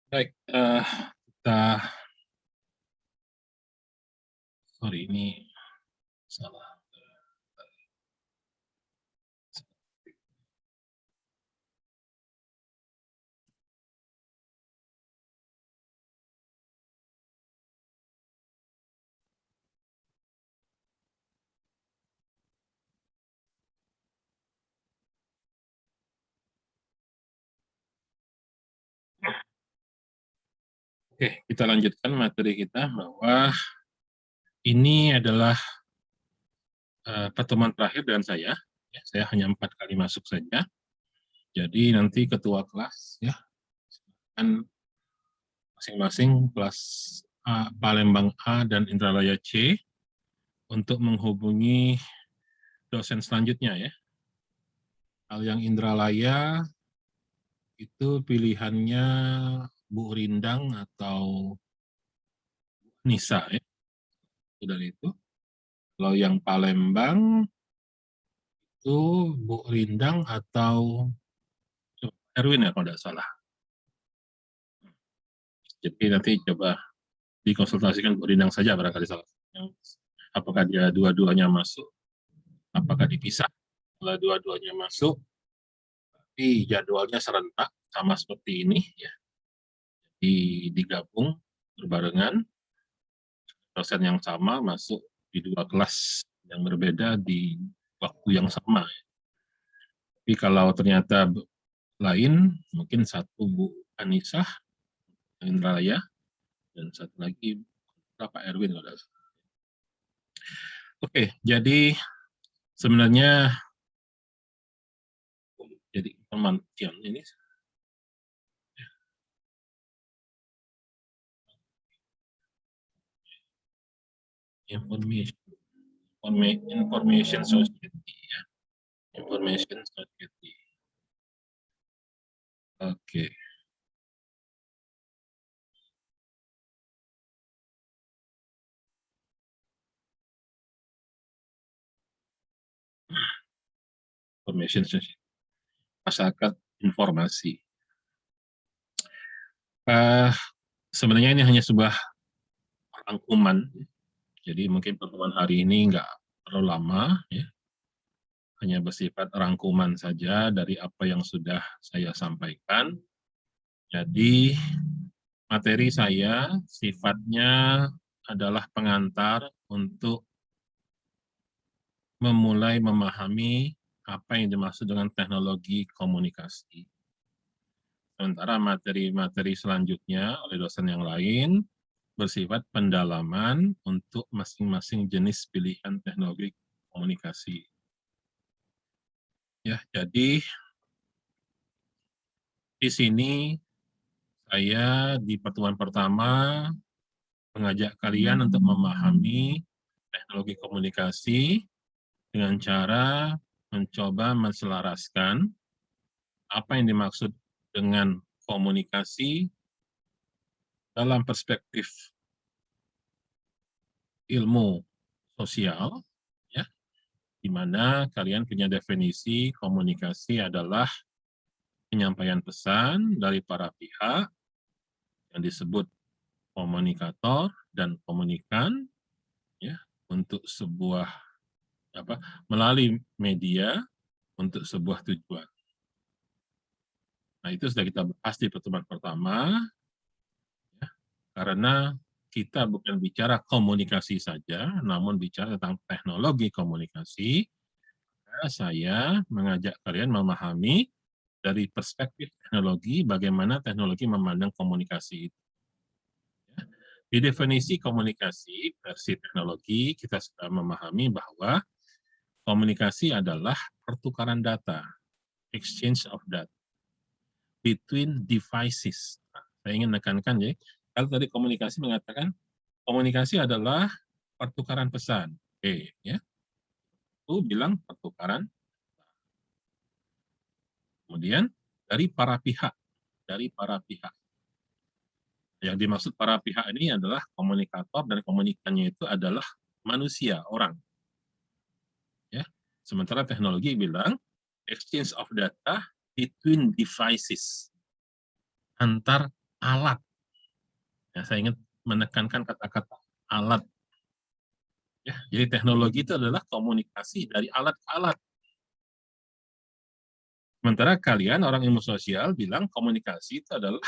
Baik, kita sorry ini salah. Oke, kita lanjutkan materi kita bahwa ini adalah pertemuan terakhir dengan saya. Ya, saya hanya 4 kali masuk saja. Jadi nanti ketua kelas ya kan masing-masing kelas A, Palembang A dan Indralaya C untuk menghubungi dosen selanjutnya ya. Kalau yang Indralaya itu pilihannya Bu Rindang atau Nisa ya. Dari itu. Kalau yang Palembang itu Bu Rindang atau Erwin ya kalau tidak salah. Jadi nanti coba dikonsultasikan Bu Rindang saja barangkali salah. Apakah dia dua-duanya masuk, apakah dipisah. Kalau dua-duanya masuk, tapi jadwalnya serentak sama seperti ini ya. Digabung berbarengan, dosen yang sama masuk di 2 kelas yang berbeda di waktu yang sama. Tapi kalau ternyata lain, mungkin satu Bu Anisah Indralaya dan satu lagi Pak Erwin. Oke, jadi sebenarnya jadi pemantian ini information information society ya, information society. Oke. Information society. Masyarakat informasi. Sebenarnya ini hanya sebuah rangkuman. Jadi mungkin pertemuan hari ini nggak terlalu lama, ya. Hanya bersifat rangkuman saja dari apa yang sudah saya sampaikan. Jadi materi saya sifatnya adalah pengantar untuk memulai memahami apa yang dimaksud dengan teknologi komunikasi. Sementara materi-materi selanjutnya oleh dosen yang lain bersifat pendalaman untuk masing-masing jenis pilihan teknologi komunikasi. Ya, jadi di sini saya di pertemuan pertama mengajak kalian untuk memahami teknologi komunikasi dengan cara mencoba menselaraskan apa yang dimaksud dengan komunikasi dalam perspektif ilmu sosial, ya, di mana kalian punya definisi komunikasi adalah penyampaian pesan dari para pihak yang disebut komunikator dan komunikan, ya, untuk sebuah melalui media untuk sebuah tujuan. Nah, itu sudah kita bahas di pertemuan pertama, ya, karena kita bukan bicara komunikasi saja, namun bicara tentang teknologi komunikasi. Saya mengajak kalian memahami dari perspektif teknologi, bagaimana teknologi memandang komunikasi itu. Di definisi komunikasi versi teknologi, kita sudah memahami bahwa komunikasi adalah pertukaran data, exchange of data, between devices. Nah, saya ingin menekankan ya, kalau tadi komunikasi mengatakan komunikasi adalah pertukaran pesan. Oke, ya. Itu bilang pertukaran. Kemudian dari para pihak, dari para pihak. Yang dimaksud para pihak ini adalah komunikator dan komunikannya itu adalah manusia, orang. Ya. Sementara teknologi bilang exchange of data between devices, antar alat. Ya, saya ingin menekankan kata-kata alat. Ya, jadi teknologi itu adalah komunikasi dari alat ke alat. Sementara kalian, orang ilmu sosial, bilang komunikasi itu adalah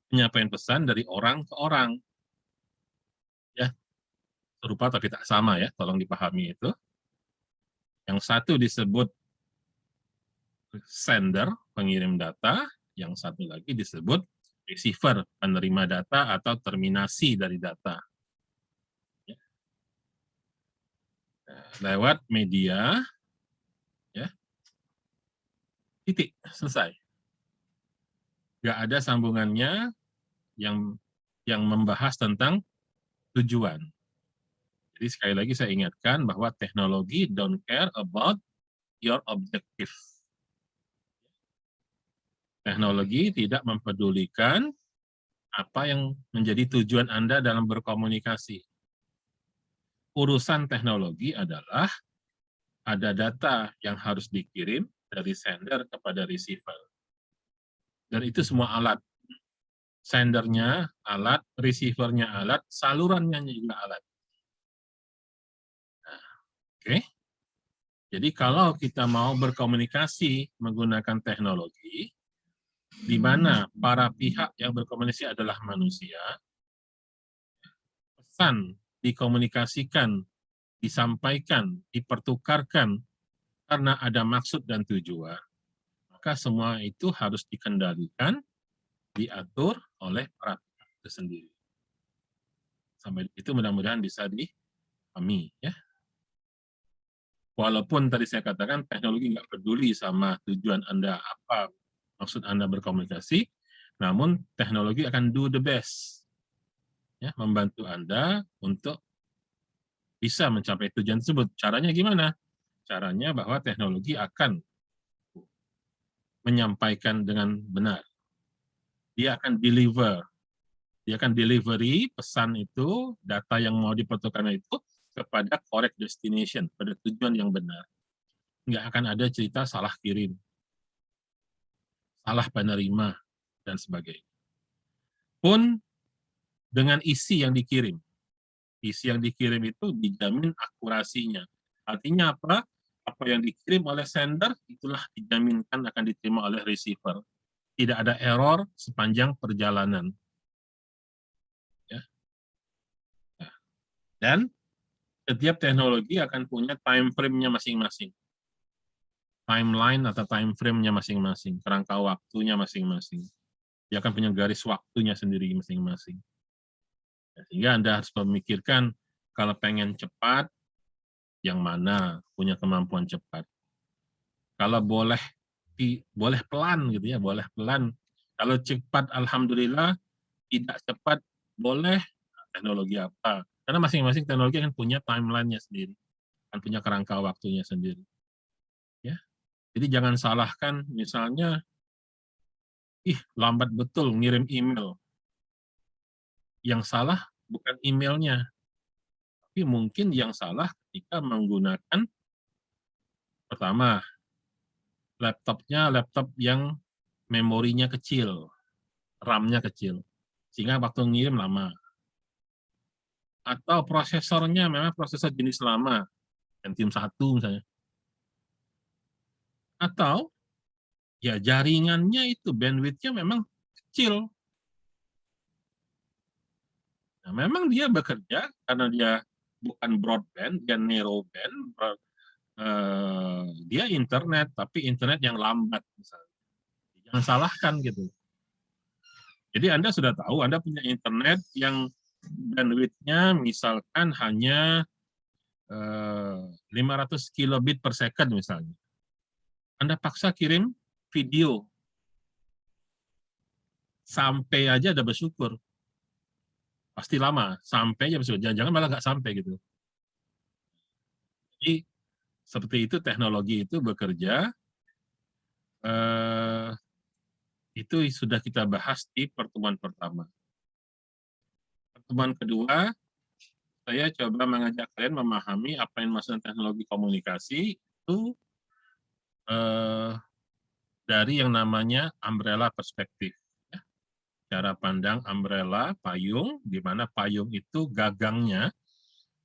penyampaian pesan dari orang ke orang. Ya, serupa tapi tak sama ya, tolong dipahami itu. Yang satu disebut sender, pengirim data, yang satu lagi disebut receiver, penerima data atau terminasi dari data. Ya. Nah, lewat media, ya, titik, selesai. Nggak ada sambungannya yang membahas tentang tujuan. Jadi sekali lagi saya ingatkan bahwa teknologi don't care about your objective. Teknologi tidak mempedulikan apa yang menjadi tujuan Anda dalam berkomunikasi. Urusan teknologi adalah ada data yang harus dikirim dari sender kepada receiver. Dan itu semua alat. Sendernya alat, receivernya alat, salurannya juga alat. Nah, oke. Jadi kalau kita mau berkomunikasi menggunakan teknologi, di mana para pihak yang berkomunikasi adalah manusia, pesan dikomunikasikan, disampaikan, dipertukarkan karena ada maksud dan tujuan, maka semua itu harus dikendalikan, diatur oleh para pihak itu sendiri. Sampai itu mudah-mudahan bisa dipahami. Ya. Walaupun tadi saya katakan teknologi nggak peduli sama tujuan Anda apa, maksud Anda berkomunikasi, namun teknologi akan do the best, ya, membantu Anda untuk bisa mencapai tujuan tersebut. Caranya gimana? Caranya bahwa teknologi akan menyampaikan dengan benar. Dia akan delivery pesan itu, data yang mau dipertukarkan itu kepada correct destination, pada tujuan yang benar. Nggak akan ada cerita salah kirim, salah penerima, dan sebagainya. Pun dengan isi yang dikirim. Isi yang dikirim itu dijamin akurasinya. Artinya apa? Apa yang dikirim oleh sender, itulah dijaminkan akan diterima oleh receiver. Tidak ada error sepanjang perjalanan. Ya. Nah, dan setiap teknologi akan punya time frame-nya masing-masing. Timeline atau time frame-nya masing-masing. Kerangka waktunya masing-masing. Dia akan punya garis waktunya sendiri masing-masing. Sehingga Anda harus memikirkan, kalau pengen cepat, yang mana punya kemampuan cepat. Kalau boleh pelan gitu ya, boleh pelan. Kalau cepat, alhamdulillah. Tidak cepat, boleh. Teknologi apa? Karena masing-masing teknologi kan punya timeline-nya sendiri, kan punya kerangka waktunya sendiri. Ya, jadi jangan salahkan, misalnya, lambat betul ngirim email. Yang salah bukan emailnya, tapi mungkin yang salah ketika menggunakan, pertama, laptopnya laptop yang memorinya kecil, RAM-nya kecil, sehingga waktu ngirim lama. Atau prosesornya memang prosesor jenis lama, Pentium 1 misalnya. Atau ya jaringannya itu bandwidth-nya memang kecil. Nah, memang dia bekerja karena dia bukan broadband, dia narrowband, dia internet, tapi internet yang lambat misalnya. Jangan salahkan gitu. Jadi Anda sudah tahu Anda punya internet yang bandwidth-nya misalkan hanya 500 kilobit per second misalnya. Anda paksa kirim video, sampai aja ada bersyukur. Pasti lama, sampai aja bersyukur. Jangan-jangan malah nggak sampai gitu. Jadi seperti itu teknologi itu bekerja. Itu sudah kita bahas di pertemuan pertama. Pertemuan kedua, saya coba mengajak kalian memahami apa yang maksud teknologi komunikasi itu dari yang namanya umbrella perspektif. cara pandang umbrella, payung, di mana payung itu gagangnya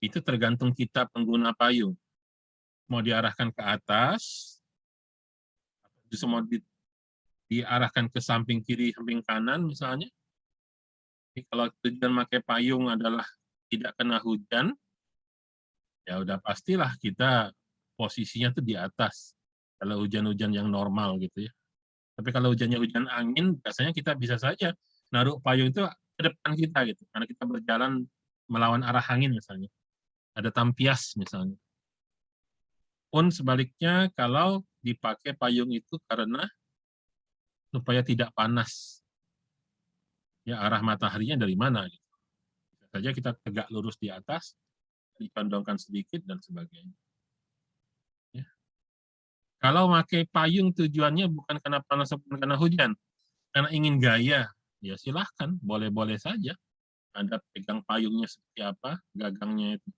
itu tergantung kita pengguna payung. Mau diarahkan ke atas, justru mau diarahkan ke samping kiri, samping kanan misalnya. Jadi kalau tujuan pakai payung adalah tidak kena hujan, ya udah pastilah kita posisinya tuh di atas. Kalau hujan-hujan yang normal gitu ya. Tapi kalau hujannya hujan angin, biasanya kita bisa saja naruh payung itu ke depan kita gitu, karena kita berjalan melawan arah angin misalnya. Ada tampias misalnya. Pun sebaliknya kalau dipakai payung itu karena supaya tidak panas. Ya arah mataharinya dari mana gitu. Bisa saja kita tegak lurus di atas, dicondongkan sedikit dan sebagainya. Ya. Kalau pakai payung tujuannya bukan karena panas ataupun karena hujan, karena ingin gaya, ya silahkan, boleh-boleh saja. Anda pegang payungnya seperti apa, gagangnya itu.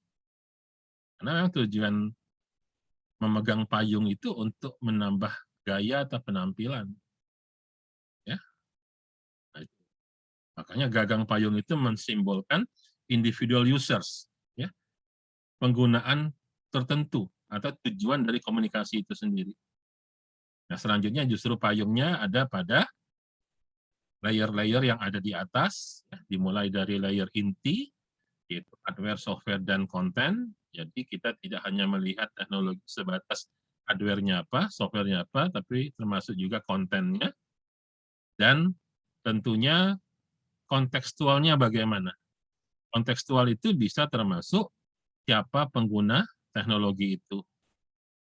Karena memang tujuan memegang payung itu untuk menambah gaya atau penampilan. Ya. Nah, makanya gagang payung itu mensimbolkan individual users, ya, penggunaan tertentu atau tujuan dari komunikasi itu sendiri. Nah, selanjutnya justru payungnya ada pada layer-layer yang ada di atas, ya, dimulai dari layer inti, yaitu hardware, software, dan konten. Jadi kita tidak hanya melihat teknologi sebatas hardware-nya apa, software-nya apa, tapi termasuk juga kontennya, dan tentunya kontekstualnya bagaimana. Kontekstual itu bisa termasuk siapa pengguna teknologi itu.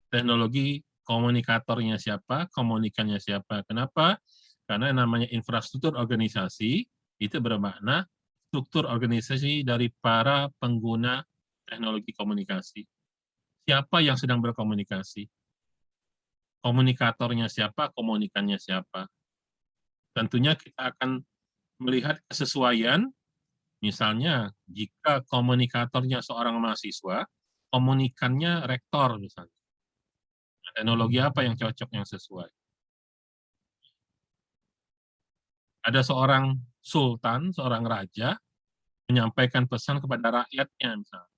Teknologi komunikatornya siapa, komunikannya siapa. Kenapa? Karena namanya infrastruktur organisasi itu bermakna struktur organisasi dari para pengguna teknologi komunikasi. Siapa yang sedang berkomunikasi? Komunikatornya siapa, komunikannya siapa. Tentunya kita akan melihat kesesuaian, misalnya jika komunikatornya seorang mahasiswa, komunikannya rektor misalnya. Teknologi apa yang cocok, yang sesuai? Ada seorang sultan, seorang raja, menyampaikan pesan kepada rakyatnya misalnya.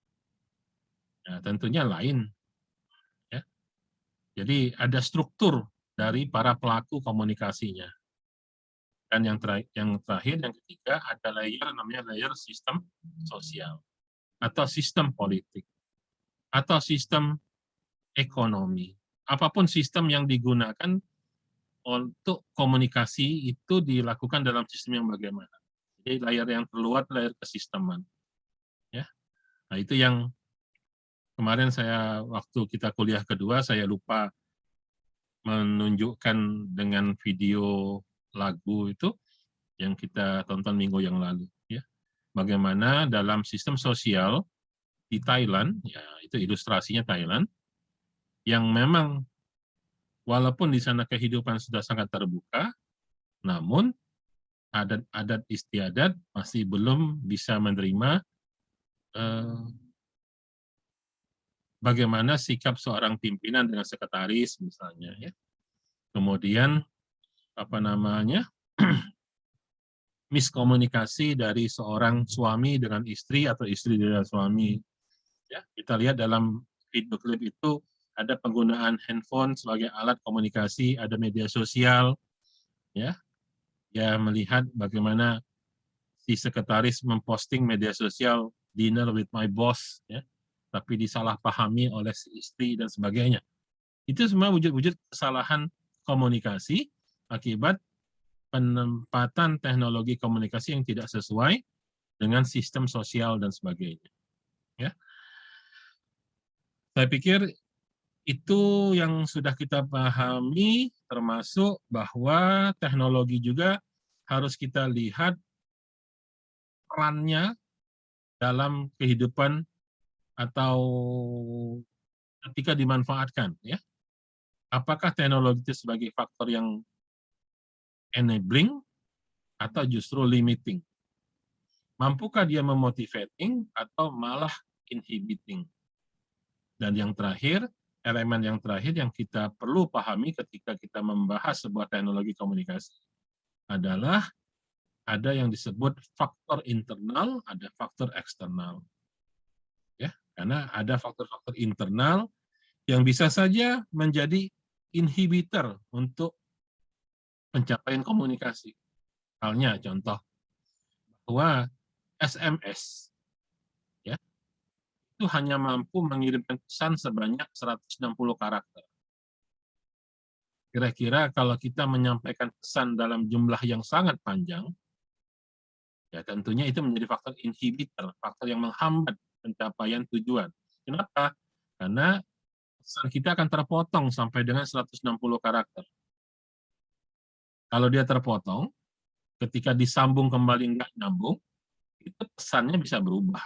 Ya, tentunya lain. Ya. Jadi ada struktur dari para pelaku komunikasinya. Dan yang terakhir, yang ketiga, ada layer namanya layer sistem sosial, atau sistem politik, atau sistem ekonomi. Apapun sistem yang digunakan untuk komunikasi itu dilakukan dalam sistem yang bagaimana. Jadi layer yang terluar, layer kesisteman. Ya. Nah itu yang kemarin saya waktu kita kuliah kedua, saya lupa menunjukkan dengan video lagu itu yang kita tonton minggu yang lalu. Ya. Bagaimana dalam sistem sosial di Thailand, ya itu ilustrasinya Thailand, yang memang walaupun di sana kehidupan sudah sangat terbuka, namun adat-adat istiadat masih belum bisa menerima bagaimana sikap seorang pimpinan dengan sekretaris misalnya. Ya. Kemudian apa namanya miskomunikasi dari seorang suami dengan istri atau istri dengan suami. Ya, kita lihat dalam video klip itu ada penggunaan handphone sebagai alat komunikasi, ada media sosial, ya, ya melihat bagaimana si sekretaris memposting media sosial dinner with my boss, ya, tapi disalahpahami oleh si istri dan sebagainya. Itu semua wujud-wujud kesalahan komunikasi akibat penempatan teknologi komunikasi yang tidak sesuai dengan sistem sosial dan sebagainya. Ya. Saya pikir itu yang sudah kita pahami, termasuk bahwa teknologi juga harus kita lihat perannya dalam kehidupan atau ketika dimanfaatkan. Ya. Apakah teknologi itu sebagai faktor yang enabling atau justru limiting? Mampukah dia memotivating atau malah inhibiting? Dan yang terakhir, elemen yang terakhir yang kita perlu pahami ketika kita membahas sebuah teknologi komunikasi adalah ada yang disebut faktor internal, ada faktor eksternal. Ya, karena ada faktor-faktor internal yang bisa saja menjadi inhibitor untuk pencapaian komunikasi. Halnya contoh bahwa SMS ya, itu hanya mampu mengirimkan pesan sebanyak 160 karakter. Kira-kira kalau kita menyampaikan pesan dalam jumlah yang sangat panjang, ya tentunya itu menjadi faktor inhibitor, faktor yang menghambat pencapaian tujuan. Kenapa? Karena pesan kita akan terpotong sampai dengan 160 karakter. Kalau dia terpotong, ketika disambung kembali nggak nyambung, itu pesannya bisa berubah.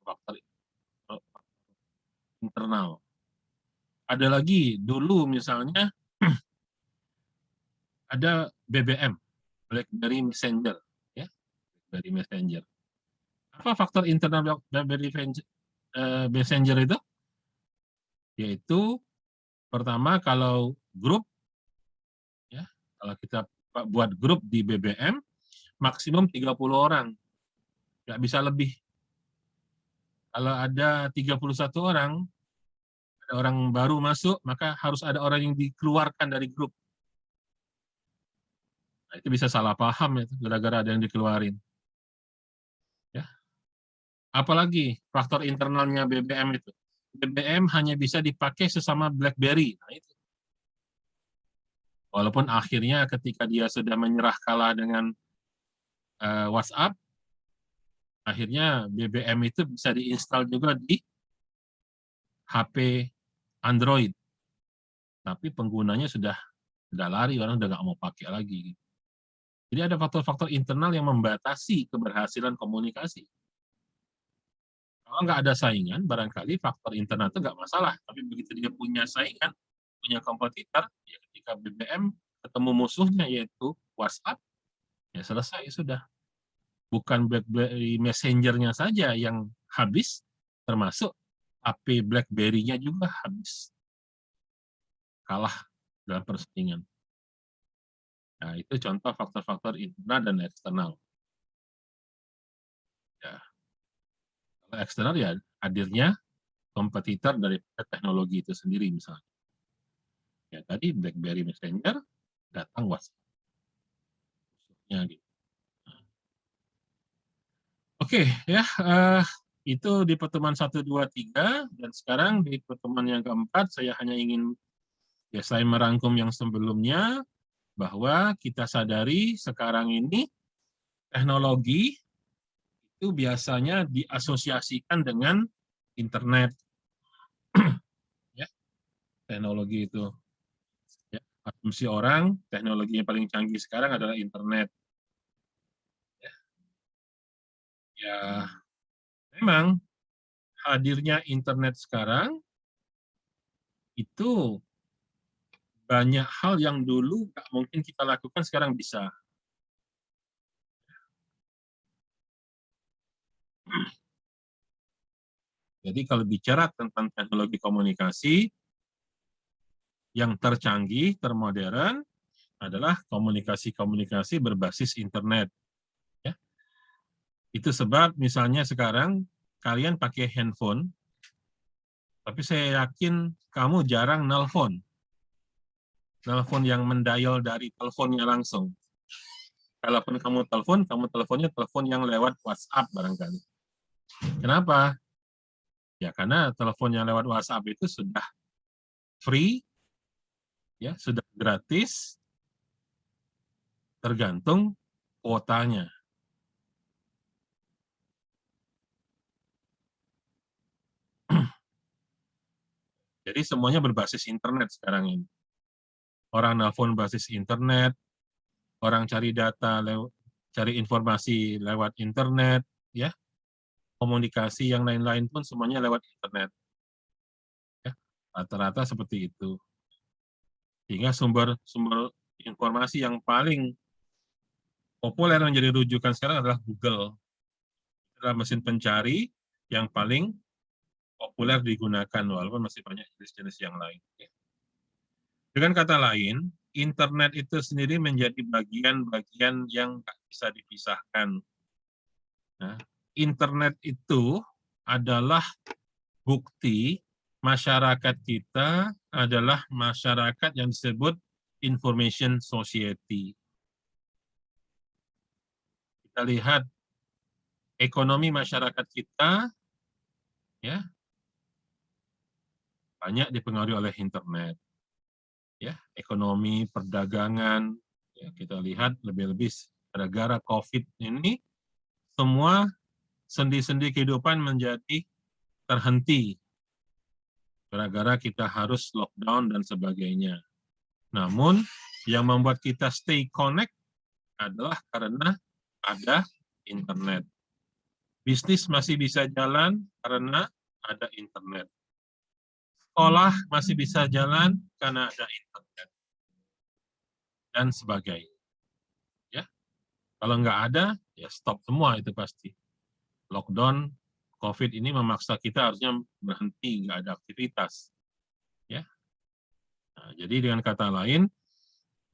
Faktor internal. Ada lagi, dulu misalnya ada BBM, BlackBerry Messenger. Ya, BlackBerry Messenger. Apa faktor internal BlackBerry Messenger itu? Yaitu pertama kalau grup, ya, kalau kita buat grup di BBM, maksimum 30 orang, nggak bisa lebih. Kalau ada 31 orang, ada orang baru masuk, maka harus ada orang yang dikeluarkan dari grup. Nah, itu bisa salah paham ya, gara-gara ada yang dikeluarin. Ya. Apalagi faktor internalnya BBM itu. BBM hanya bisa dipakai sesama BlackBerry. Nah, itu. Walaupun akhirnya ketika dia sudah menyerah kalah dengan WhatsApp, akhirnya BBM itu bisa diinstal juga di HP Android. Tapi penggunanya sudah lari, orang udah nggak mau pakai lagi. Jadi ada faktor-faktor internal yang membatasi keberhasilan komunikasi. Kalau nggak ada saingan, barangkali faktor internal itu nggak masalah. Tapi begitu dia punya saingan, punya kompetitor, ya ketika BBM ketemu musuhnya yaitu WhatsApp, ya selesai sudah. Bukan BlackBerry Messenger-nya saja yang habis, termasuk HP BlackBerry-nya juga habis. Kalah dalam persaingan. Nah, itu contoh faktor-faktor internal dan eksternal. Ya. Kalau eksternal ya hadirnya kompetitor dari teknologi itu sendiri misalnya. Ya tadi BlackBerry Messenger, datang WhatsApp. Ya, gitu. Oke, ya itu di pertemuan 1, 2, 3, dan sekarang di pertemuan yang keempat saya hanya ingin saya merangkum yang sebelumnya bahwa kita sadari sekarang ini teknologi itu biasanya diasosiasikan dengan internet. Ya, teknologi itu. Ya, asumsi orang, teknologi yang paling canggih sekarang adalah internet. Ya, memang hadirnya internet sekarang itu banyak hal yang dulu nggak mungkin kita lakukan sekarang bisa. Jadi kalau bicara tentang teknologi komunikasi yang tercanggih, termodern adalah komunikasi-komunikasi berbasis internet. Ya. Itu sebab misalnya sekarang kalian pakai handphone, tapi saya yakin kamu jarang nelpon. Nelpon yang mendial dari teleponnya langsung. Kalaupun kamu teleponnya telepon yang lewat WhatsApp barangkali. Kenapa? Ya karena telepon yang lewat WhatsApp itu sudah free, ya sudah gratis, tergantung kuotanya. Jadi semuanya berbasis internet sekarang ini. Orang nelpon basis internet, orang cari data, cari informasi lewat internet, ya. Komunikasi yang lain-lain pun semuanya lewat internet. Ya. Rata-rata seperti itu. Sehingga sumber informasi yang paling populer menjadi rujukan sekarang adalah Google. Adalah mesin pencari yang paling populer digunakan, walaupun masih banyak jenis-jenis yang lain. Dengan kata lain, internet itu sendiri menjadi bagian-bagian yang nggak bisa dipisahkan. Nah, internet itu adalah bukti masyarakat kita adalah masyarakat yang disebut information society. Kita lihat ekonomi masyarakat kita ya banyak dipengaruhi oleh internet. Ya, ekonomi, perdagangan, ya, kita lihat lebih-lebih gara-gara COVID ini semua sendi-sendi kehidupan menjadi terhenti gara-gara kita harus lockdown dan sebagainya. Namun yang membuat kita stay connect adalah karena ada internet. Bisnis masih bisa jalan karena ada internet. Sekolah masih bisa jalan karena ada internet. Dan sebagainya. Ya. Kalau nggak ada, ya stop semua itu pasti. Lockdown, COVID ini memaksa kita harusnya berhenti, nggak ada aktivitas. Ya. Nah, jadi dengan kata lain,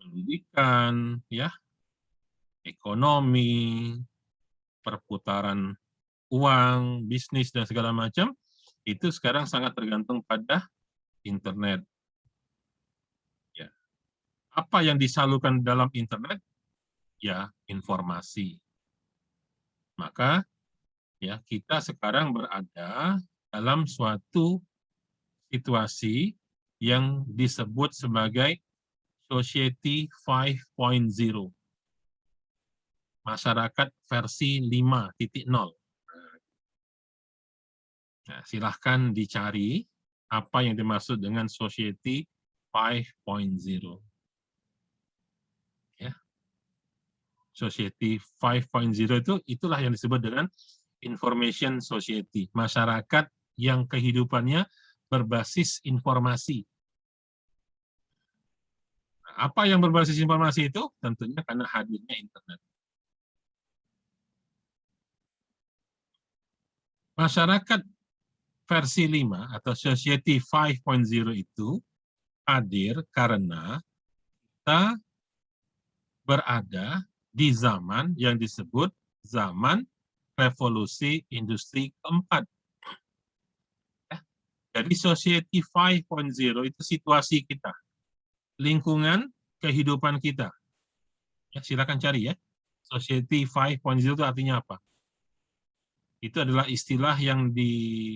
pendidikan, ya, ekonomi, perputaran uang, bisnis, dan segala macam, itu sekarang sangat tergantung pada internet. Ya. Apa yang disalurkan dalam internet? Ya, informasi. Maka ya kita sekarang berada dalam suatu situasi yang disebut sebagai Society 5.0. Masyarakat versi 5.0. Nah, silahkan dicari apa yang dimaksud dengan Society 5.0. Ya. Society 5.0 itulah yang disebut dengan information society. Masyarakat yang kehidupannya berbasis informasi. Nah, apa yang berbasis informasi itu? Tentunya karena hadirnya internet. Masyarakat versi 5 atau Society 5.0 itu hadir karena kita berada di zaman yang disebut zaman revolusi industri keempat. Jadi Society 5.0 itu situasi kita, lingkungan kehidupan kita. Ya, silakan cari ya. Society 5.0 itu artinya apa? Itu adalah istilah yang diluncurkan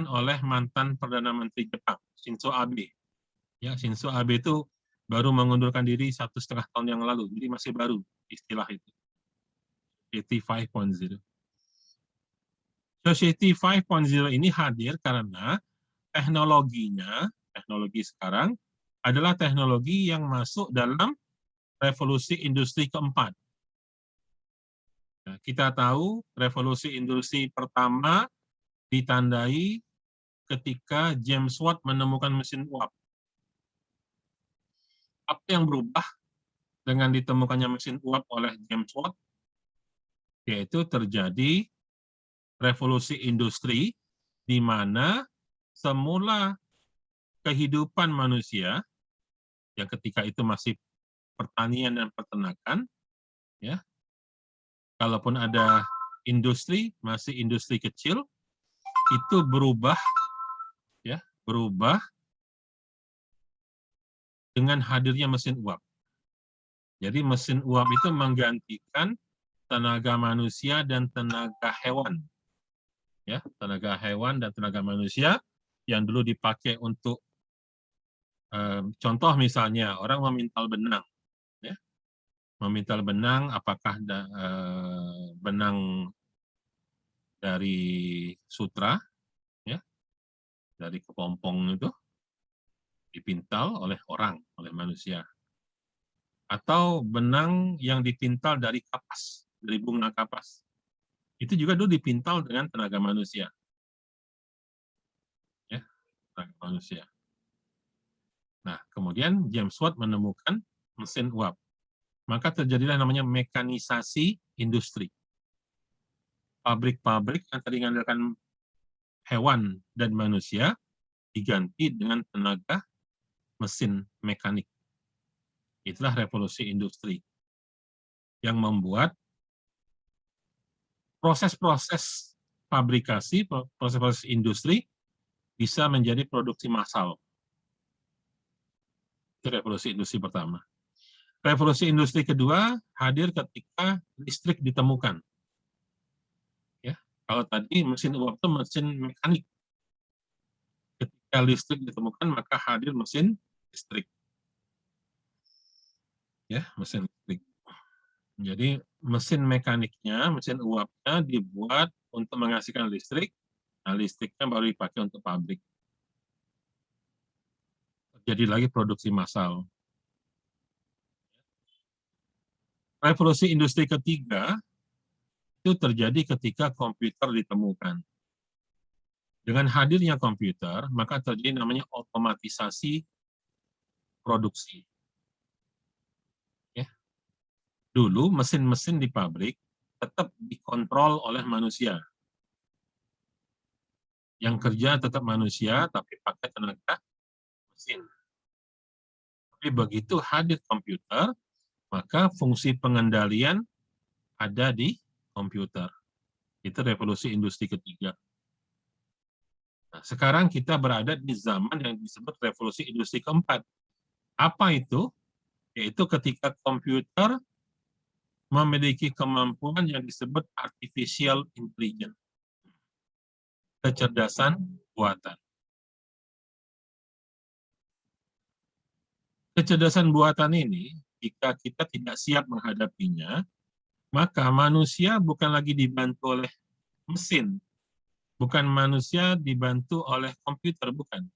oleh mantan Perdana Menteri Jepang, Shinzo Abe. Ya, Shinzo Abe itu baru mengundurkan diri 1,5 tahun yang lalu, jadi masih baru istilah itu. Society 5.0. Society 5.0 ini hadir karena teknologi sekarang adalah teknologi yang masuk dalam revolusi industri keempat. Nah, kita tahu revolusi industri pertama ditandai ketika James Watt menemukan mesin uap. Apa yang berubah dengan ditemukannya mesin uap oleh James Watt? Yaitu terjadi revolusi industri di mana semula kehidupan manusia yang ketika itu masih pertanian dan peternakan, ya, kalaupun ada industri, masih industri kecil, itu berubah, ya, berubah dengan hadirnya mesin uap. Jadi mesin uap itu menggantikan tenaga manusia dan tenaga hewan, ya, tenaga hewan dan tenaga manusia yang dulu dipakai untuk contoh misalnya orang memintal benang, ya, memintal benang, apakah benang dari sutra, ya, dari kepompong itu dipintal oleh orang, oleh manusia, atau benang yang dipintal dari kapas, dari bunga kapas, itu juga dulu dipintal dengan tenaga manusia, ya, tenaga manusia. Nah, kemudian James Watt menemukan mesin uap, maka terjadilah namanya mekanisasi industri. Pabrik-pabrik yang tadi mengandalkan hewan dan manusia diganti dengan tenaga mesin mekanik. Itulah revolusi industri yang membuat proses-proses fabrikasi, proses-proses industri bisa menjadi produksi massal. Itu revolusi industri pertama. Revolusi industri kedua hadir ketika listrik ditemukan. Ya, kalau tadi mesin uap itu mesin mekanik. Ketika listrik ditemukan, maka hadir mesin listrik. Ya, mesin listrik. Jadi mesin mekaniknya, mesin uapnya dibuat untuk menghasilkan listrik. Nah, listriknya baru dipakai untuk pabrik. Jadi lagi produksi massal. Revolusi industri ketiga itu terjadi ketika komputer ditemukan. Dengan hadirnya komputer, maka terjadi namanya otomatisasi produksi. Ya. Dulu mesin-mesin di pabrik tetap dikontrol oleh manusia. Yang kerja tetap manusia, tapi pakai tenaga mesin. Tapi begitu hadir komputer, maka fungsi pengendalian ada di komputer. Itu revolusi industri ketiga. Nah, sekarang kita berada di zaman yang disebut revolusi industri keempat. Apa itu? Yaitu ketika komputer memiliki kemampuan yang disebut artificial intelligence, kecerdasan buatan. Kecerdasan buatan ini, jika kita tidak siap menghadapinya, maka manusia bukan lagi dibantu oleh mesin, bukan manusia dibantu oleh komputer, bukan.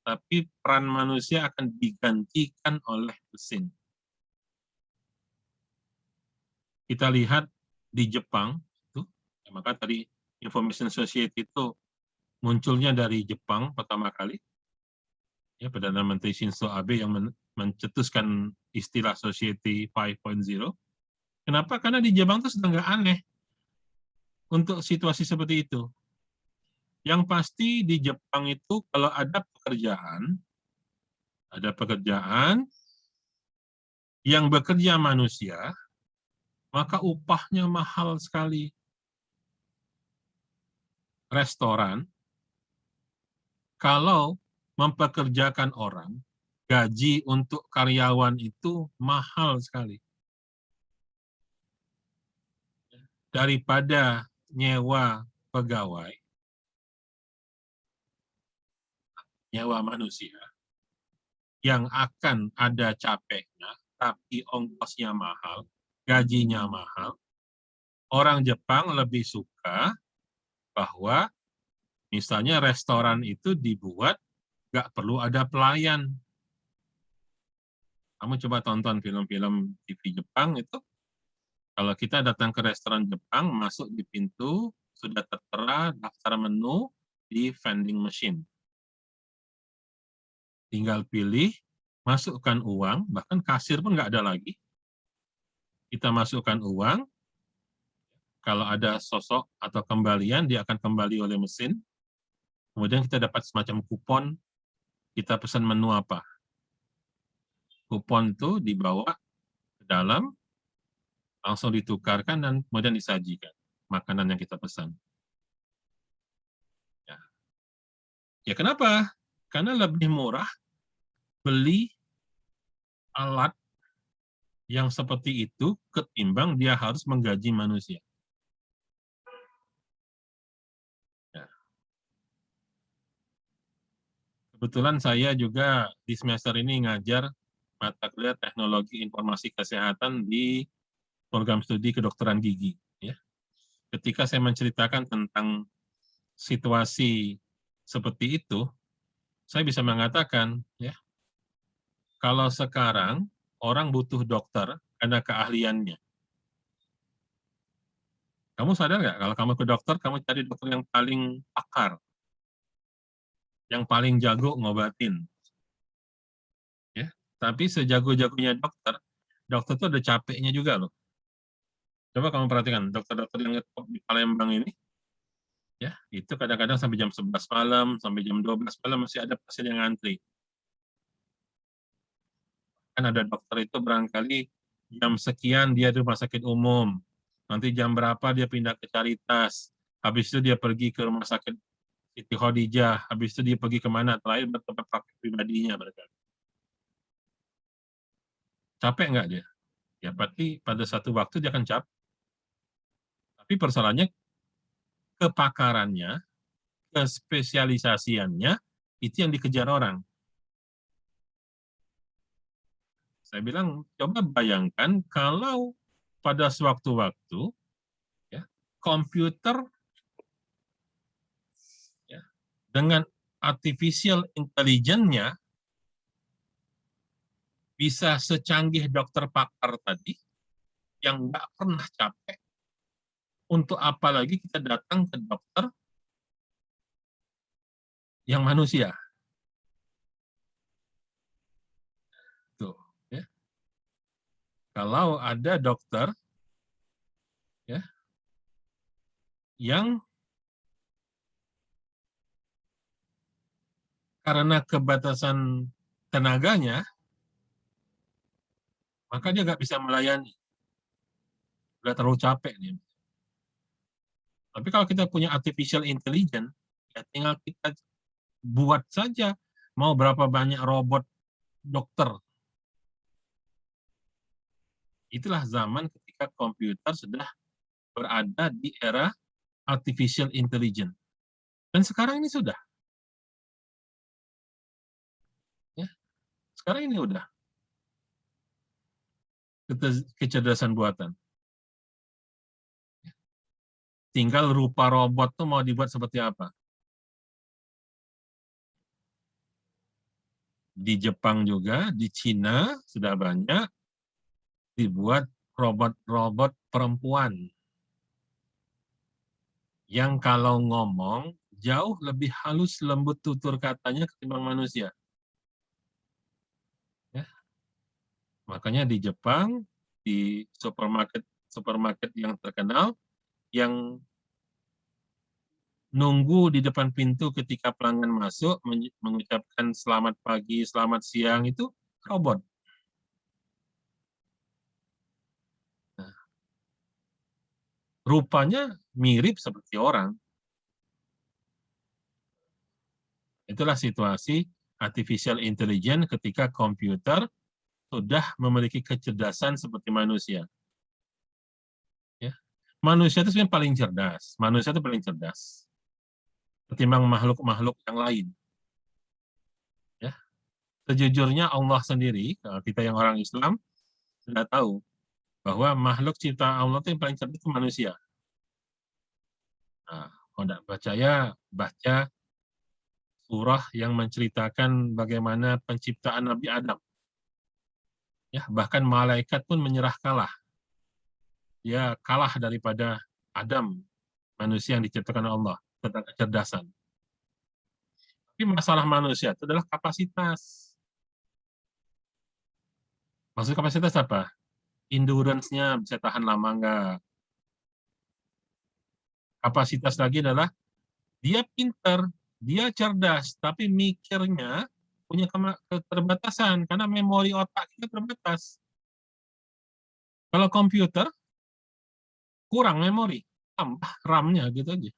Tapi peran manusia akan digantikan oleh mesin. Kita lihat di Jepang, itu, maka tadi Information Society itu munculnya dari Jepang pertama kali. Ya, Perdana Menteri Shinzo Abe yang mencetuskan istilah Society 5.0. Kenapa? Karena di Jepang itu sedang nggak aneh untuk situasi seperti itu. Yang pasti di Jepang itu kalau ada pekerjaan yang bekerja manusia, maka upahnya mahal sekali. Restoran, kalau mempekerjakan orang, gaji untuk karyawan itu mahal sekali. Daripada nyewa pegawai, nyewa manusia, yang akan ada capeknya, tapi ongkosnya mahal, gajinya mahal, orang Jepang lebih suka bahwa misalnya restoran itu dibuat nggak perlu ada pelayan. Kamu coba tonton film-film TV Jepang itu, kalau kita datang ke restoran Jepang, masuk di pintu, sudah tertera daftar menu di vending machine. Tinggal pilih, masukkan uang, bahkan kasir pun nggak ada lagi. Kita masukkan uang, kalau ada sosok atau kembalian, dia akan kembali oleh mesin. Kemudian kita dapat semacam kupon, kita pesan menu apa. Kupon itu dibawa ke dalam, langsung ditukarkan, dan kemudian disajikan makanan yang kita pesan. Ya kenapa? Karena lebih murah beli alat yang seperti itu ketimbang dia harus menggaji manusia. Ya. Kebetulan saya juga di semester ini ngajar mata kuliah teknologi informasi kesehatan di program studi kedokteran gigi. Ya. Ketika saya menceritakan tentang situasi seperti itu, saya bisa mengatakan, ya, kalau sekarang orang butuh dokter karena keahliannya. Kamu sadar nggak kalau kamu ke dokter, kamu cari dokter yang paling pakar, yang paling jago ngobatin. Ya, tapi sejago-jagonya dokter, dokter itu ada capeknya juga loh. Coba kamu perhatikan, dokter-dokter yang ngetop di Palembang ini, ya, itu kadang-kadang sampai jam 11 malam, sampai jam 12 malam masih ada pasien yang ngantri. Kan ada dokter itu barangkali jam sekian dia di rumah sakit umum, nanti jam berapa dia pindah ke Caritas, habis itu dia pergi ke rumah sakit Siti Khadijah, habis itu dia pergi kemana, terakhir bertempat praktek pribadinya barangkali. Capek nggak dia? Ya pasti pada satu waktu dia akan capek. Tapi persoalannya kepakarannya, kespesialisasiannya, itu yang dikejar orang. Saya bilang, coba bayangkan kalau pada sewaktu-waktu ya, komputer ya, dengan artificial intelligence-nya bisa secanggih dokter pakar tadi yang nggak pernah capek. Untuk apa lagi kita datang ke dokter yang manusia? Tuh, ya. Kalau ada dokter ya, yang karena kebatasan tenaganya, maka dia nggak bisa melayani. Udah terlalu capek nih. Tapi kalau kita punya artificial intelligence, ya tinggal kita buat saja mau berapa banyak robot dokter. Itulah zaman ketika komputer sudah berada di era artificial intelligence. Dan sekarang ini sudah. Ya, sekarang ini udah kecerdasan buatan. Tinggal rupa robot tuh mau dibuat seperti apa. Di Jepang juga, di Cina sudah banyak dibuat robot-robot perempuan yang kalau ngomong jauh lebih halus lembut tutur katanya ketimbang manusia. Ya. Makanya di Jepang, di supermarket yang terkenal, yang nunggu di depan pintu ketika pelanggan masuk, mengucapkan selamat pagi, selamat siang, itu robot. Nah, rupanya mirip seperti orang. Itulah situasi artificial intelligence ketika komputer sudah memiliki kecerdasan seperti manusia. Ya. Manusia itu sebenarnya paling cerdas. Manusia itu paling cerdas ketimbang makhluk-makhluk yang lain. Ya. Sejujurnya Allah sendiri, kita yang orang Islam, sudah tahu bahwa makhluk ciptaan Allah itu yang paling cerdas itu manusia. Nah, kalau tidak percaya, baca surah yang menceritakan bagaimana penciptaan Nabi Adam. Ya, bahkan malaikat pun menyerah kalah. Dia kalah daripada Adam, manusia yang diciptakan Allah, tentang kecerdasan. Tapi masalah manusia itu adalah kapasitas. Maksud kapasitas apa? Endurance-nya bisa tahan lama enggak. Kapasitas lagi adalah dia pinter, dia cerdas, tapi mikirnya punya keterbatasan karena memori otak kita terbatas. Kalau komputer kurang memori, tambah RAM-nya gitu aja.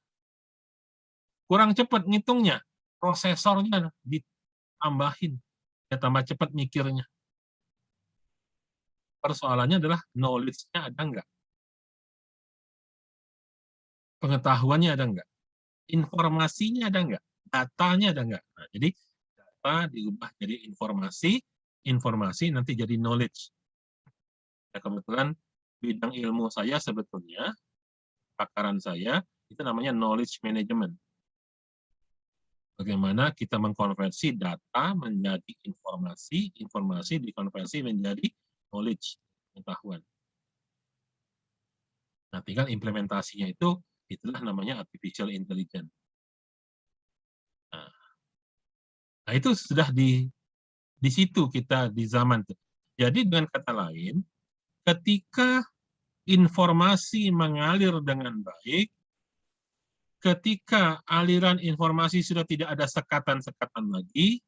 Kurang cepat ngitungnya, prosesornya ditambahin, ya tambah cepat mikirnya. Persoalannya adalah knowledge-nya ada enggak? Pengetahuannya ada enggak? Informasinya ada enggak? Datanya ada enggak? Nah, jadi data diubah jadi informasi, informasi nanti jadi knowledge. Ya, kebetulan bidang ilmu saya sebetulnya, pakaran saya, itu namanya knowledge management. Bagaimana kita mengkonversi data menjadi informasi, informasi dikonversi menjadi knowledge, pengetahuan. Nah, tinggal implementasinya itulah namanya artificial intelligence. Nah, itu sudah di situ kita di zaman itu. Jadi dengan kata lain, ketika informasi mengalir dengan baik, ketika aliran informasi sudah tidak ada sekatan-sekatan lagi,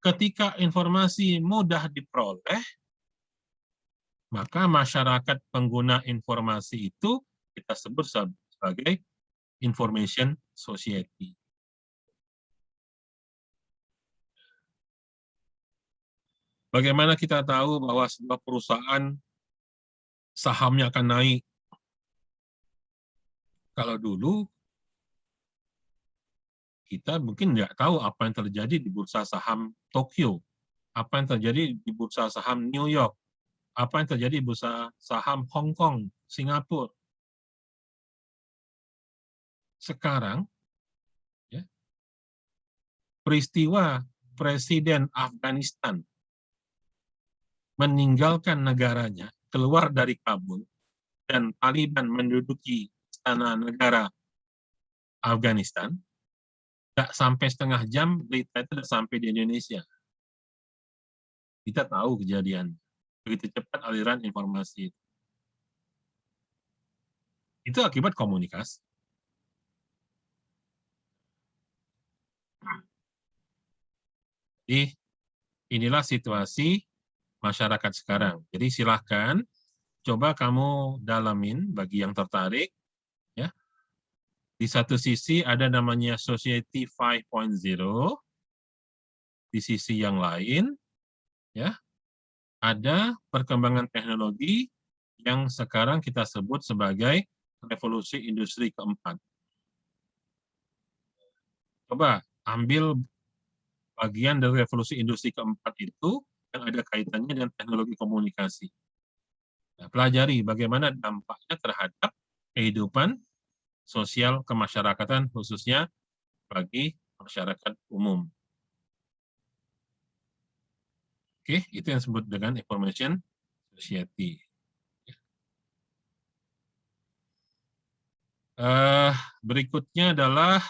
ketika informasi mudah diperoleh, maka masyarakat pengguna informasi itu kita sebut sebagai information society. Bagaimana kita tahu bahwa sebuah perusahaan sahamnya akan naik? Kalau dulu kita mungkin nggak tahu apa yang terjadi di bursa saham Tokyo, apa yang terjadi di bursa saham New York, apa yang terjadi di bursa saham Hong Kong, Singapura. Sekarang, ya, peristiwa Presiden Afghanistan meninggalkan negaranya, keluar dari Kabul, dan Taliban menduduki istana negara Afghanistan, nggak sampai setengah jam, berita itu sudah sampai di Indonesia. Kita tahu kejadian. Begitu cepat aliran informasi. Itu akibat komunikasi. Jadi, inilah situasi masyarakat sekarang. Jadi silahkan coba kamu dalamin bagi yang tertarik. Ya. Di satu sisi ada namanya Society 5.0, di sisi yang lain ya ada perkembangan teknologi yang sekarang kita sebut sebagai revolusi industri keempat. Coba ambil bagian dari revolusi industri keempat itu yang ada kaitannya dengan teknologi komunikasi. Nah, pelajari bagaimana dampaknya terhadap kehidupan sosial kemasyarakatan, khususnya bagi masyarakat umum. Oke, itu yang disebut dengan information society. Berikutnya adalah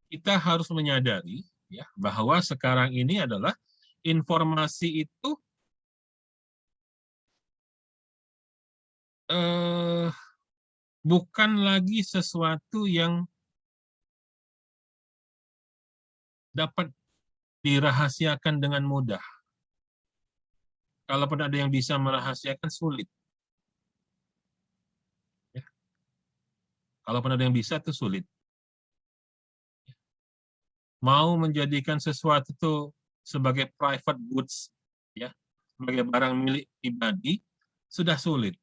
kita harus menyadari ya bahwa sekarang ini adalah informasi itu bukan lagi sesuatu yang dapat dirahasiakan dengan mudah. Kalaupun ada yang bisa merahasiakan, sulit. Ya. Kalaupun ada yang bisa, itu sulit. Mau menjadikan sesuatu itu sebagai private goods, ya, sebagai barang milik pribadi, sudah sulit.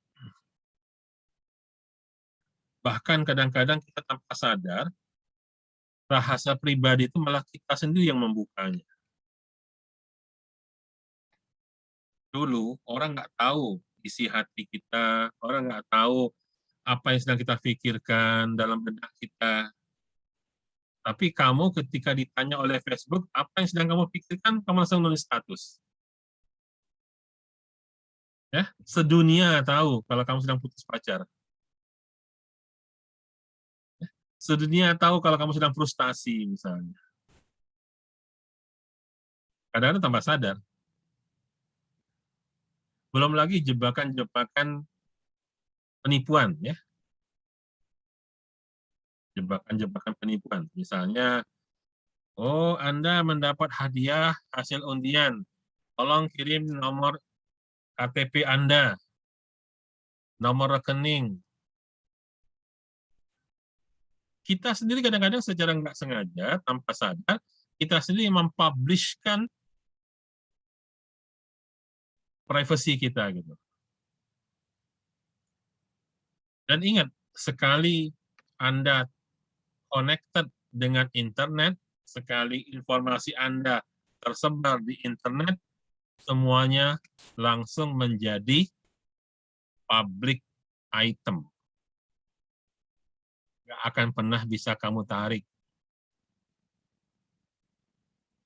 Bahkan kadang-kadang kita tanpa sadar, rahasia pribadi itu malah kita sendiri yang membukanya. Dulu, orang nggak tahu isi hati kita, orang nggak tahu apa yang sedang kita pikirkan dalam benak kita. Tapi kamu ketika ditanya oleh Facebook, apa yang sedang kamu pikirkan, kamu langsung nulis status. Ya, sedunia tahu kalau kamu sedang putus pacar. Sedunia tahu kalau kamu sedang frustasi, misalnya. Kadang-kadang tambah sadar. Belum lagi jebakan-jebakan penipuan, ya. Jebakan-jebakan penipuan. Misalnya, oh, Anda mendapat hadiah hasil undian. Tolong kirim nomor KTP Anda, nomor rekening. Kita sendiri kadang-kadang secara nggak sengaja, tanpa sadar, kita sendiri mempublishkan privasi kita gitu. Dan ingat, sekali Anda connected dengan internet, sekali informasi Anda tersebar di internet, semuanya langsung menjadi public item. Nggak akan pernah bisa kamu tarik.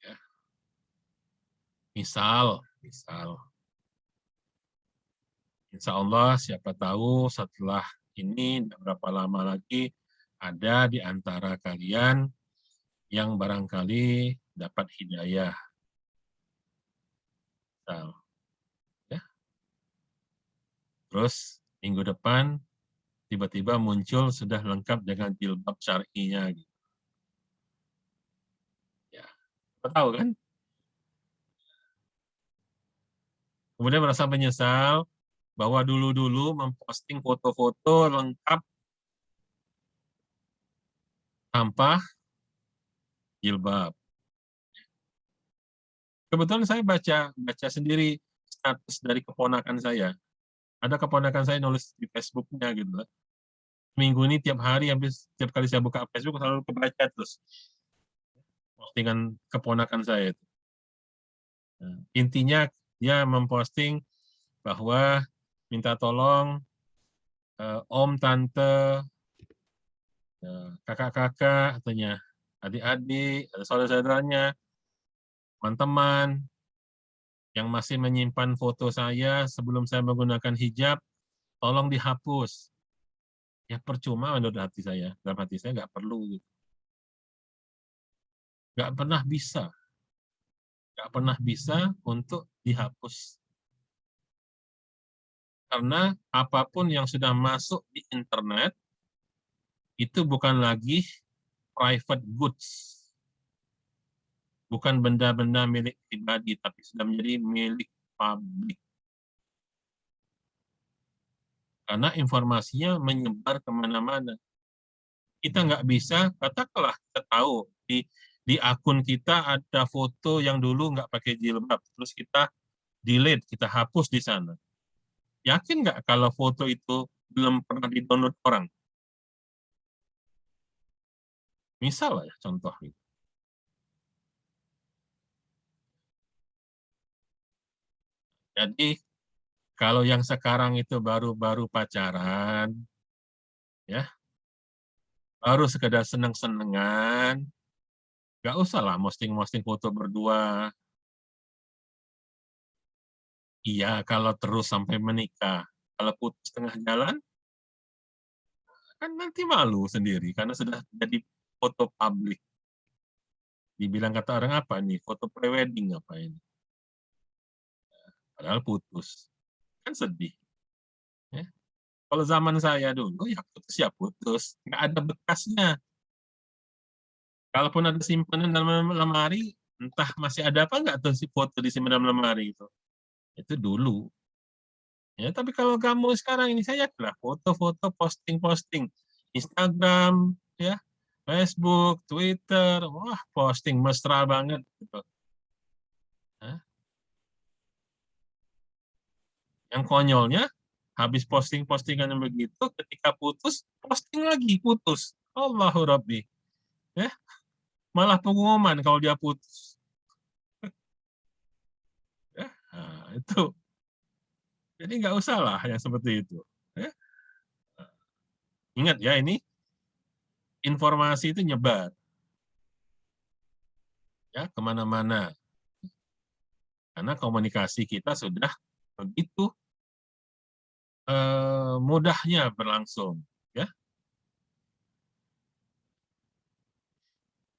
Ya. Misal, insya Allah siapa tahu setelah ini berapa lama lagi ada di antara kalian yang barangkali dapat hidayah. Ya. Terus minggu depan tiba-tiba muncul sudah lengkap dengan jilbab syar'inya. Gitu. Ya, tahu kan? Kemudian merasa menyesal bahwa dulu-dulu memposting foto-foto lengkap tanpa jilbab. Kebetulan saya baca sendiri status dari keponakan saya. Ada keponakan saya nulis di Facebook-nya gitu. Minggu ini tiap hari, habis tiap kali saya buka Facebook selalu kebaca terus postingan keponakan saya itu. Intinya dia memposting bahwa minta tolong om, tante, kakak-kakak, katanya adik-adik, saudara-saudaranya, teman-teman yang masih menyimpan foto saya sebelum saya menggunakan hijab, tolong dihapus. Ya percuma menurut hati saya. Dalam hati saya nggak perlu. Nggak pernah bisa. Nggak pernah bisa untuk dihapus. Karena apapun yang sudah masuk di internet, itu bukan lagi private goods. Bukan benda-benda milik pribadi, tapi sudah menjadi milik publik. Karena informasinya menyebar kemana-mana. Kita nggak bisa, katakanlah kita tahu di akun kita ada foto yang dulu nggak pakai jilbab, terus kita delete, kita hapus di sana. Yakin nggak kalau foto itu belum pernah di-download orang? Misal ya, contoh. Jadi, kalau yang sekarang itu baru-baru pacaran, ya, baru sekedar seneng-senengan, nggak usah lah posting-posting foto berdua. Iya, kalau terus sampai menikah. Kalau putus tengah jalan, kan nanti malu sendiri, karena sudah jadi foto publik. Dibilang kata orang apa nih, foto prewedding apa ini. Padahal putus. Kan sedih. Ya. Kalau zaman saya dulu, ya putus. Nggak ada bekasnya. Kalaupun ada simpanan dalam lemari, entah masih ada apa nggak tuh si foto disimpan dalam lemari itu. Itu dulu. Ya, tapi kalau kamu sekarang ini saya yakin foto-foto posting-posting Instagram, ya, Facebook, Twitter, wah posting mesra banget gitu. Hah? Yang konyolnya habis posting-postingan yang begitu, ketika putus, posting lagi putus. Allahu Rabbi. Ya, malah pengumuman kalau dia putus. Ya, nah, itu. Jadi nggak usah lah yang seperti itu. Ya. Ingat ya, ini informasi itu nyebar ya kemana-mana. Karena komunikasi kita sudah begitu mudahnya berlangsung. Ya.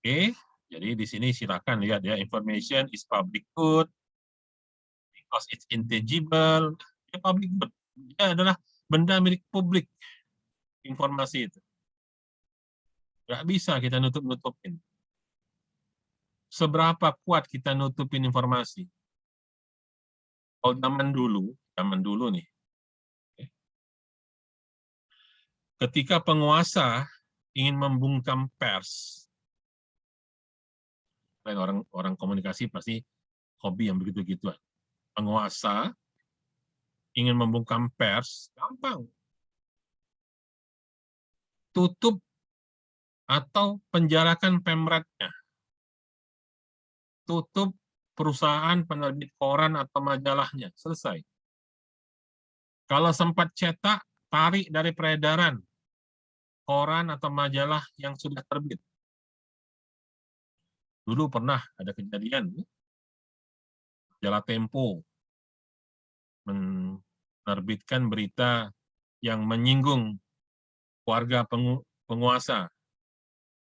Oke, jadi di sini silakan lihat ya, information is public good because it's intangible. Ya, public good. Dia adalah benda milik publik, informasi itu. Nggak bisa kita nutup-nutupin. Seberapa kuat kita nutupin informasi? Kalau zaman dulu nih, ketika penguasa ingin membungkam pers, orang komunikasi pasti hobi yang begitu-gituan. Penguasa ingin membungkam pers, gampang. Tutup atau penjarakan pemretnya. Tutup perusahaan penerbit koran atau majalahnya. Selesai. Kalau sempat cetak, tarik dari peredaran koran atau majalah yang sudah terbit. Dulu pernah ada kejadian, majalah Tempo menerbitkan berita yang menyinggung warga penguasa.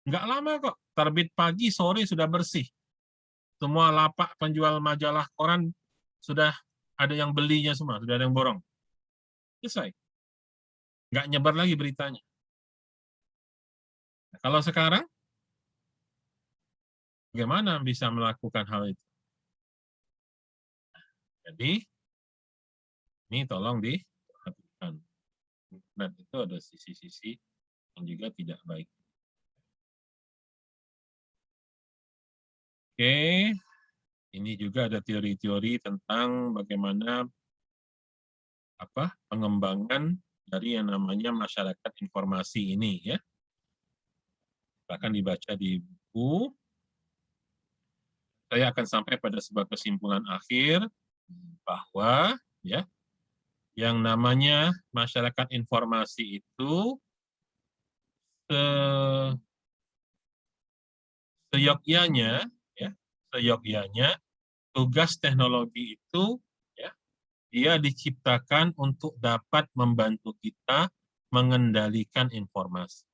Nggak lama kok, terbit pagi, sore sudah bersih. Semua lapak penjual majalah koran sudah ada yang belinya semua, sudah ada yang borong. Selesai. nggak nyebar lagi beritanya. Nah, kalau sekarang, bagaimana bisa melakukan hal itu? Jadi, ini tolong diperhatikan. Internet itu ada sisi-sisi yang juga tidak baik. Oke, ini juga ada teori-teori tentang bagaimana pengembangan dari yang namanya masyarakat informasi ini, ya. Akan dibaca di buku. Saya akan sampai pada sebuah kesimpulan akhir bahwa, ya, yang namanya masyarakat informasi itu seyogyanya, ya, seyogyanya tugas teknologi itu, ya, dia diciptakan untuk dapat membantu kita mengendalikan informasi.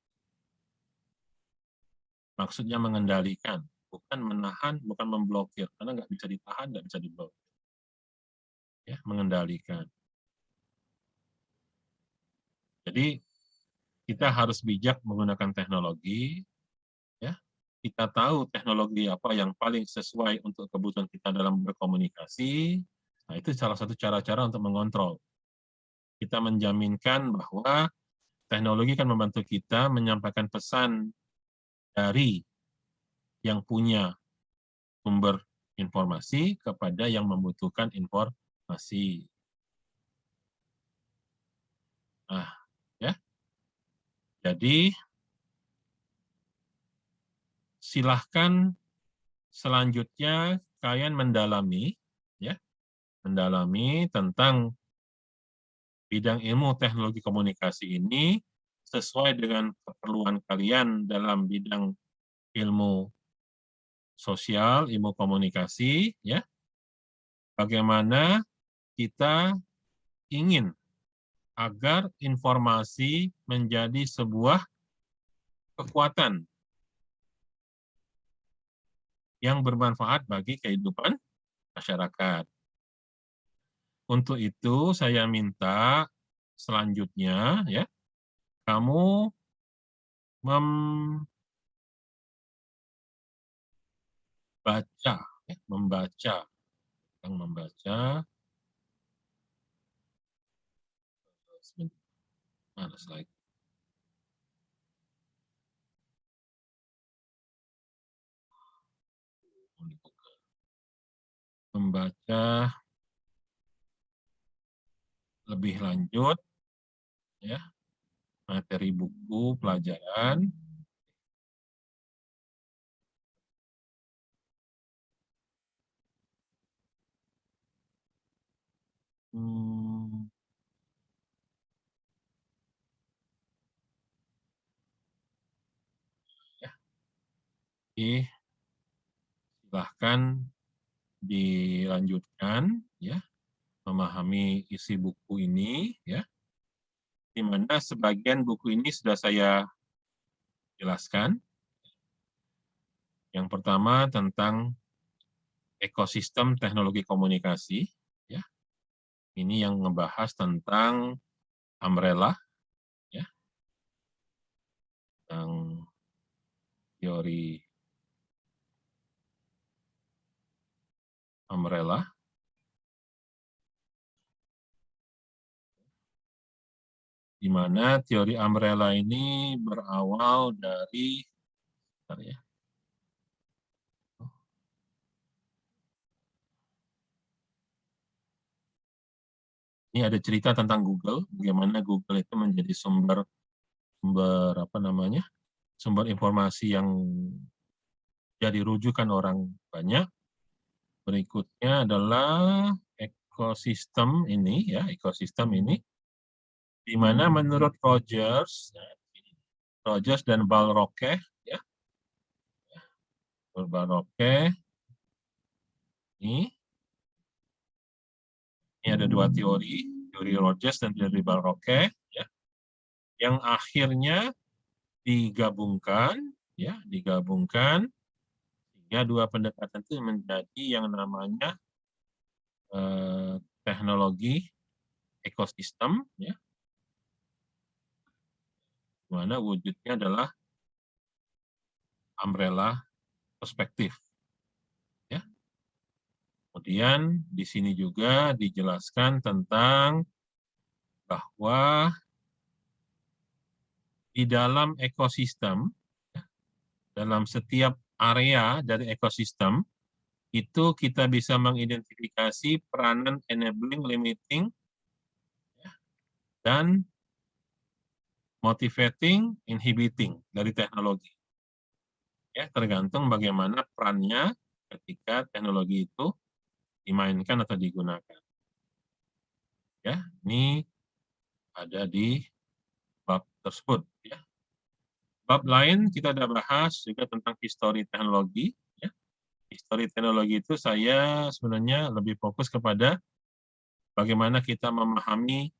Maksudnya mengendalikan, bukan menahan, bukan memblokir, karena nggak bisa ditahan, nggak bisa diblokir. Ya, mengendalikan. Jadi kita harus bijak menggunakan teknologi, ya. Kita tahu teknologi apa yang paling sesuai untuk kebutuhan kita dalam berkomunikasi. Nah, itu salah satu cara-cara untuk mengontrol. Kita menjaminkan bahwa teknologi kan membantu kita menyampaikan pesan dari yang punya sumber informasi kepada yang membutuhkan informasi. Nah, ya. Jadi silahkan selanjutnya kalian mendalami, ya, mendalami tentang bidang ilmu teknologi komunikasi ini sesuai dengan keperluan kalian dalam bidang ilmu sosial, ilmu komunikasi, ya. Bagaimana kita ingin agar informasi menjadi sebuah kekuatan yang bermanfaat bagi kehidupan masyarakat. Untuk itu saya minta selanjutnya, ya, kamu membaca, ya, membaca mana slide. Membaca lebih lanjut, ya, materi buku pelajaran. Ya, silahkan dilanjutkan, ya, memahami isi buku ini, ya, di mana sebagian buku ini sudah saya jelaskan. Yang pertama tentang ekosistem teknologi komunikasi, ya. Ini yang ngebahas tentang umbrella, ya, tentang teori umbrella. Di mana teori umbrella ini berawal dari, ya, ini ada cerita tentang Google, bagaimana Google itu menjadi sumber sumber informasi yang jadi rujukan orang banyak. Berikutnya adalah ekosistem ini, ya, ekosistem ini, di mana menurut Rogers dan Balroke, ya, Balroke ini ada dua teori Rogers dan teori Balroke, ya, yang akhirnya digabungkan, ya, sehingga dua pendekatan itu menjadi yang namanya teknologi ekosistem, ya, di mana wujudnya adalah umbrella perspektif. Ya. Kemudian di sini juga dijelaskan tentang bahwa di dalam ekosistem, dalam setiap area dari ekosistem, itu kita bisa mengidentifikasi peranan enabling, limiting, dan motivating, inhibiting dari teknologi. Ya, tergantung bagaimana perannya ketika teknologi itu dimainkan atau digunakan. Ya, ini ada di bab tersebut. Ya. Bab lain kita sudah bahas juga tentang histori teknologi. Ya. Histori teknologi itu saya sebenarnya lebih fokus kepada bagaimana kita memahami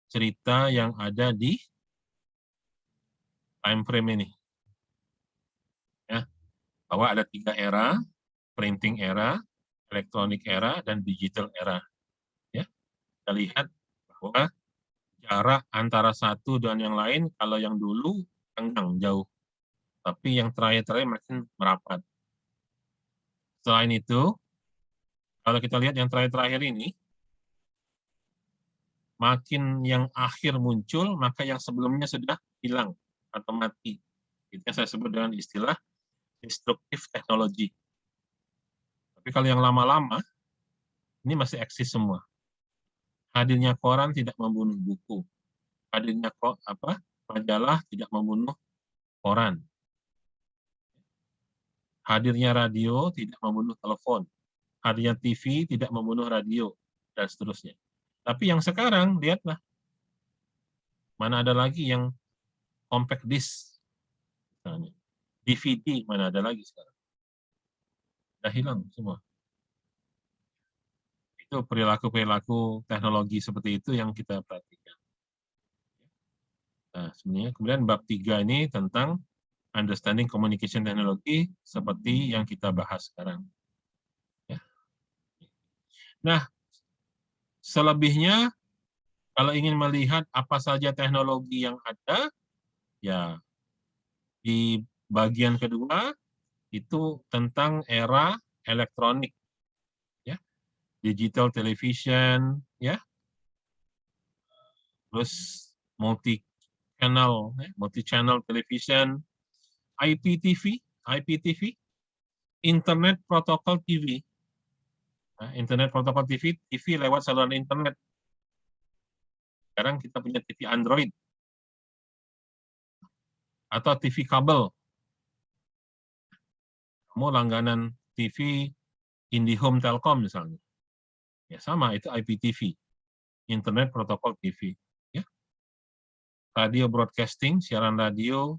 cerita yang ada di time frame ini. Ya, bahwa ada 3 era, printing era, elektronik era, dan digital era. Ya, kita lihat bahwa jarak antara satu dan yang lain, kalau yang dulu renggang jauh, tapi yang terakhir-terakhir makin merapat. Selain itu, kalau kita lihat yang terakhir-terakhir ini, makin yang akhir muncul, maka yang sebelumnya sudah hilang atau mati. Itu yang saya sebut dengan istilah destruktif teknologi. Tapi kalau yang lama-lama, ini masih eksis semua. Hadirnya koran tidak membunuh buku. Hadirnya majalah tidak membunuh koran. Hadirnya radio tidak membunuh telepon. Hadirnya TV tidak membunuh radio, dan seterusnya. Tapi yang sekarang, lihatlah, mana ada lagi yang compact disc, misalnya. DVD, mana ada lagi sekarang. Sudah hilang semua. Itu perilaku-perilaku teknologi seperti itu yang kita perhatikan. Nah, sebenarnya kemudian bab 3 ini tentang understanding communication technology seperti yang kita bahas sekarang. Ya. Nah, selebihnya kalau ingin melihat apa saja teknologi yang ada, ya di bagian kedua itu tentang era elektronik, ya, digital television, ya, terus multi-channel television, IPTV, Internet Protocol TV. Nah, Internet Protocol TV lewat saluran internet. Sekarang kita punya TV Android atau TV kabel. Kamu langganan TV IndiHome Telkom misalnya. Ya sama, itu IPTV, Internet Protocol TV. Ya. Radio broadcasting, siaran radio,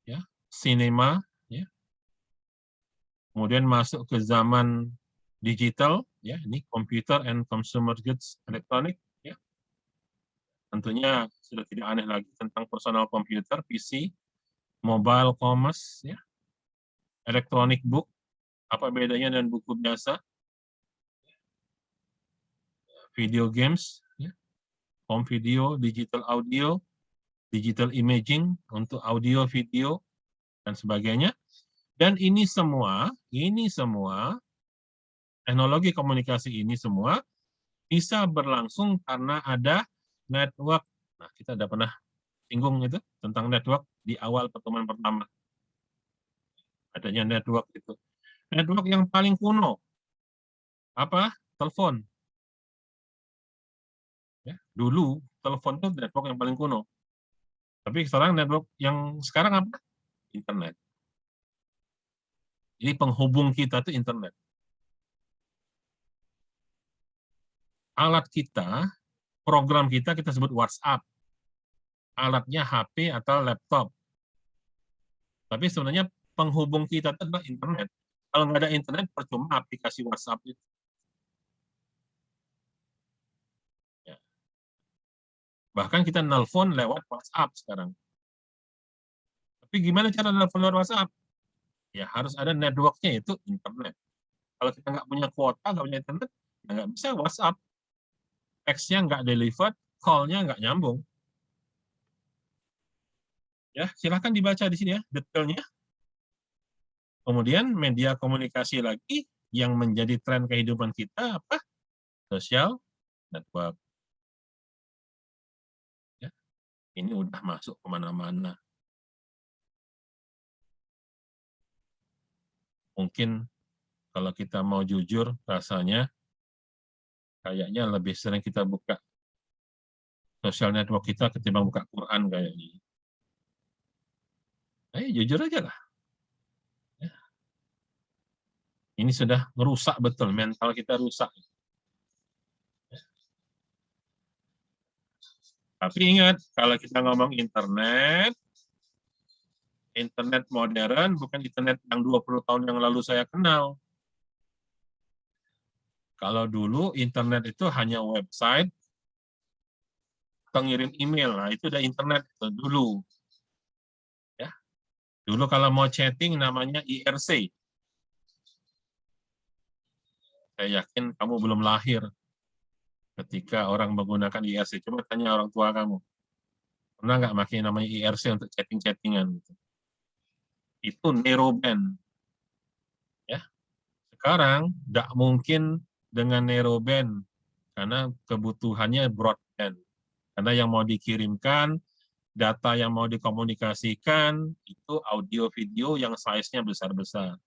ya, sinema, ya. Kemudian masuk ke zaman digital, ya, ini computer and consumer goods electronic, ya. Tentunya sudah tidak aneh lagi tentang personal computer, PC, mobile commerce, ya, electronic book, apa bedanya dengan buku biasa, video games, ya, home video, digital audio, digital imaging untuk audio, video, dan sebagainya. Dan ini semua teknologi komunikasi ini semua bisa berlangsung karena ada network. Nah, kita sudah pernah singgung itu tentang network di awal pertemuan pertama. Adanya network itu. Network yang paling kuno apa? Telepon. Ya, dulu telepon itu network yang paling kuno. Tapi sekarang network yang sekarang apa? Internet. Jadi penghubung kita itu internet. Alat kita, program kita sebut WhatsApp. Alatnya HP atau laptop. Tapi sebenarnya penghubung kita itu adalah internet. Kalau nggak ada internet, percuma aplikasi WhatsApp itu. Ya. Bahkan kita nelpon lewat WhatsApp sekarang. Tapi gimana cara nelpon lewat WhatsApp? Ya harus ada networknya, itu internet. Kalau kita nggak punya kuota, nggak punya internet, ya nggak bisa WhatsApp. Text-nya nggak delivered, call-nya nggak nyambung. Ya, silakan dibaca di sini ya detailnya. Kemudian media komunikasi lagi yang menjadi tren kehidupan kita apa? Sosial network. Ya, ini udah masuk kemana-mana. Mungkin kalau kita mau jujur, rasanya kayaknya lebih sering kita buka sosial network kita ketimbang buka Quran kayaknya. Jujur aja lah. Ya, ini sudah merusak betul, mental kita rusak. Tapi ingat, kalau kita ngomong internet modern bukan internet yang 20 tahun yang lalu saya kenal. Kalau dulu internet itu hanya website, pengirim email, nah itu udah internet itu dulu. Ya, dulu kalau mau chatting namanya IRC. Saya yakin kamu belum lahir ketika orang menggunakan IRC. Coba tanya orang tua kamu, pernah nggak pakai namanya IRC untuk chatting-chattingan? Itu narrowband. Ya, sekarang nggak mungkin dengan narrowband karena kebutuhannya broadband. Karena yang mau dikirimkan, data yang mau dikomunikasikan, itu audio video yang size-nya besar-besar.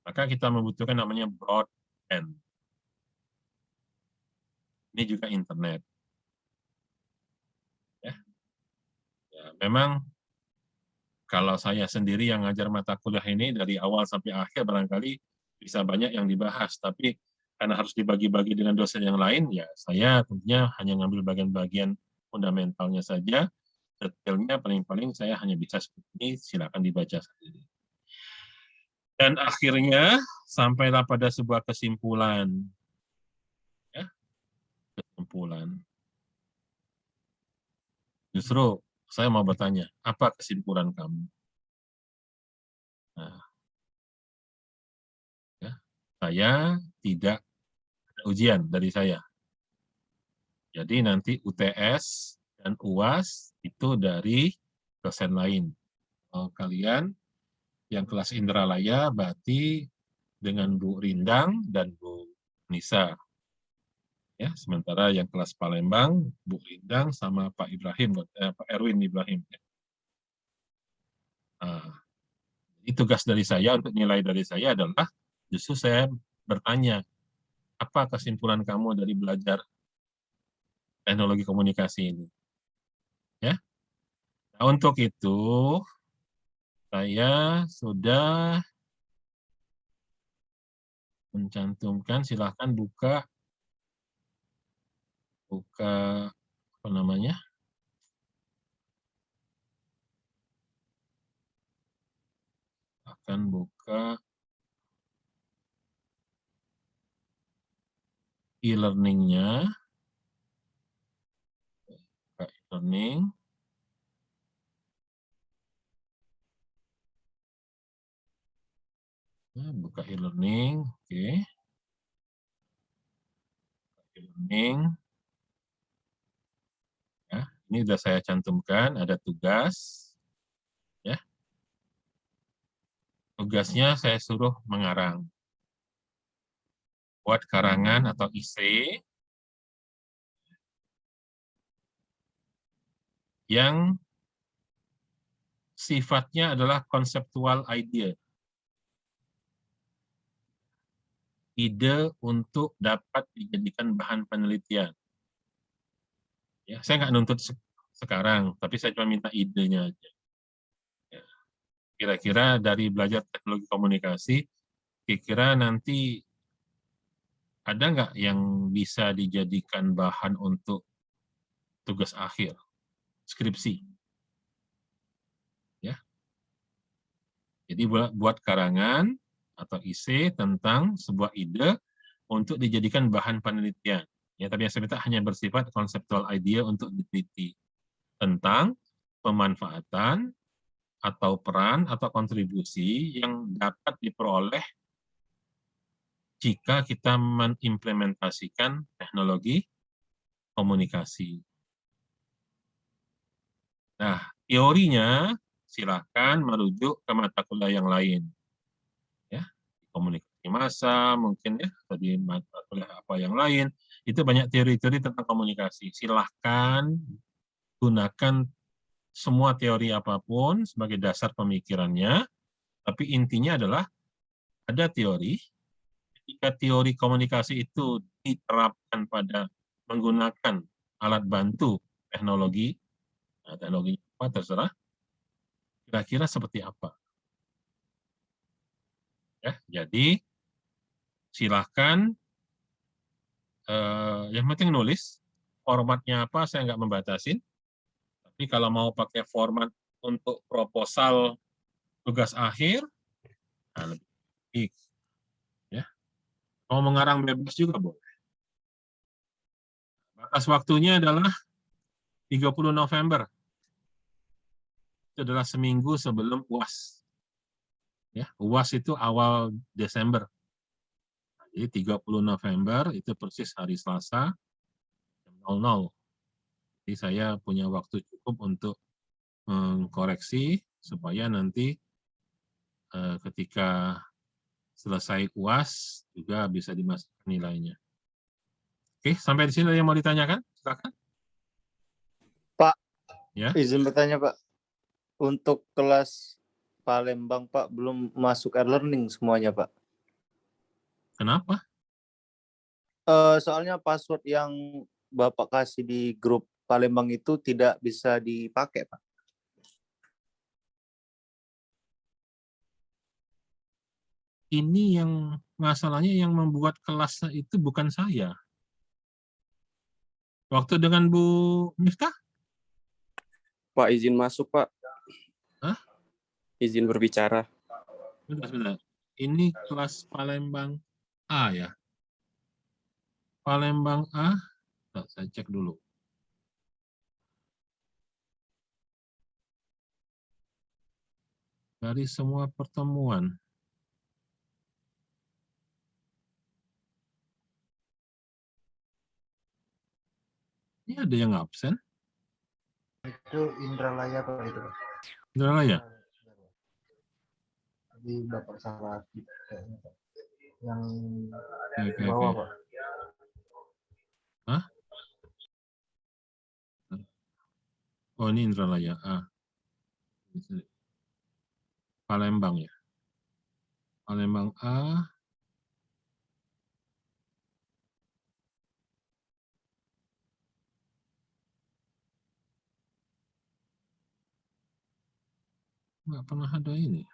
Maka kita membutuhkan namanya broadband. Ini juga internet. Ya. Ya, memang kalau saya sendiri yang ngajar mata kuliah ini dari awal sampai akhir barangkali bisa banyak yang dibahas, tapi karena harus dibagi-bagi dengan dosen yang lain, ya saya tentunya hanya ngambil bagian-bagian fundamentalnya saja, detailnya paling-paling saya hanya bisa seperti ini, silakan dibaca sendiri. Dan akhirnya sampailah pada sebuah kesimpulan. Ya, kesimpulan. Justru saya mau bertanya, apa kesimpulan kamu? Nah, ya, saya tidak ada ujian dari saya. Jadi nanti UTS dan UAS itu dari dosen lain. Kalau kalian yang kelas Indralaya berarti dengan Bu Rindang dan Bu Nisa. Ya, sementara yang kelas Palembang, Bu Rindang sama Pak Ibrahim, Pak Erwin Ibrahim. Nah, ini tugas dari saya untuk nilai dari saya adalah justru saya bertanya, apa kesimpulan kamu dari belajar teknologi komunikasi ini? Ya, nah, untuk itu saya sudah mencantumkan, silahkan buka apa namanya, akan buka e-learning-nya, buka e-learning, buka e-learning, oke, e-learning, ya, ini sudah saya cantumkan, ada tugas, ya, tugasnya saya suruh mengarang, buat karangan atau isi yang sifatnya adalah konseptual idea, ide untuk dapat dijadikan bahan penelitian. Ya, saya nggak nuntut sekarang, tapi saya cuma minta idenya aja. Ya, kira-kira dari belajar teknologi komunikasi, kira-kira nanti ada nggak yang bisa dijadikan bahan untuk tugas akhir, skripsi? Ya, jadi buat karangan atau isi tentang sebuah ide untuk dijadikan bahan penelitian. Ya, tapi yang saya minta hanya bersifat konseptual idea untuk diteliti tentang pemanfaatan atau peran atau kontribusi yang dapat diperoleh jika kita mengimplementasikan teknologi komunikasi. Nah, Teorinya silahkan merujuk ke mata kuliah yang lain. Ya, komunikasi massa mungkin ya, tadi mata kuliah apa yang lain, itu banyak teori-teori tentang komunikasi. Silahkan gunakan semua teori apapun sebagai dasar pemikirannya, tapi intinya adalah ada teori, ketika teori komunikasi itu diterapkan pada menggunakan alat bantu teknologi, nah, teknologi apa terserah, kira-kira seperti apa. Ya, jadi silahkan, yang penting nulis, formatnya apa saya nggak membatasin, tapi kalau mau pakai format untuk proposal tugas akhir, nah lebih baik. Ya. Mau mengarang bebas juga boleh. Batas waktunya adalah 30 November. Itu adalah seminggu sebelum UAS. Ya, UAS itu awal Desember. Jadi 30 November itu persis hari Selasa jam 00. Jadi saya punya waktu cukup untuk mengkoreksi supaya nanti ketika selesai UAS juga bisa dimasukkan nilainya. Oke, sampai di sini ada yang mau ditanyakan? Silakan. Pak, Ya. izin bertanya Pak. Untuk kelas Palembang Pak belum masuk e-learning semuanya Pak. Kenapa? Soalnya password yang Bapak kasih di grup Palembang itu tidak bisa dipakai Pak. Ini yang masalahnya yang membuat kelasnya itu bukan saya. Waktu dengan Bu Miftah? Pak, izin masuk, Pak. Hah? Izin berbicara. Sebentar. Ini kelas Palembang A ya? Palembang A, saya cek dulu. Dari semua pertemuan. Ini ada yang absen? Itu Indralaya Pak itu. Indralaya? Di Bapak salah kayaknya Pak. Yang Oke, bawah oke. Pak. Hah? Oh, ini Indralaya A. Palembang ya? Palembang A. Nggak pernah ada ini.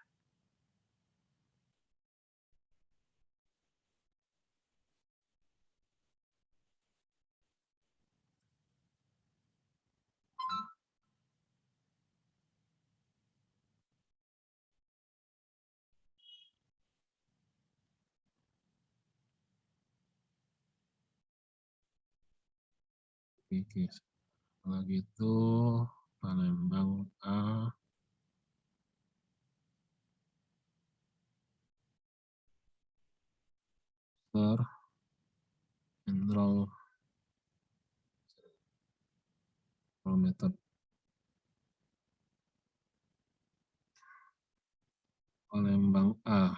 Oke. Kalau gitu, Palembang A. General method Palembang A.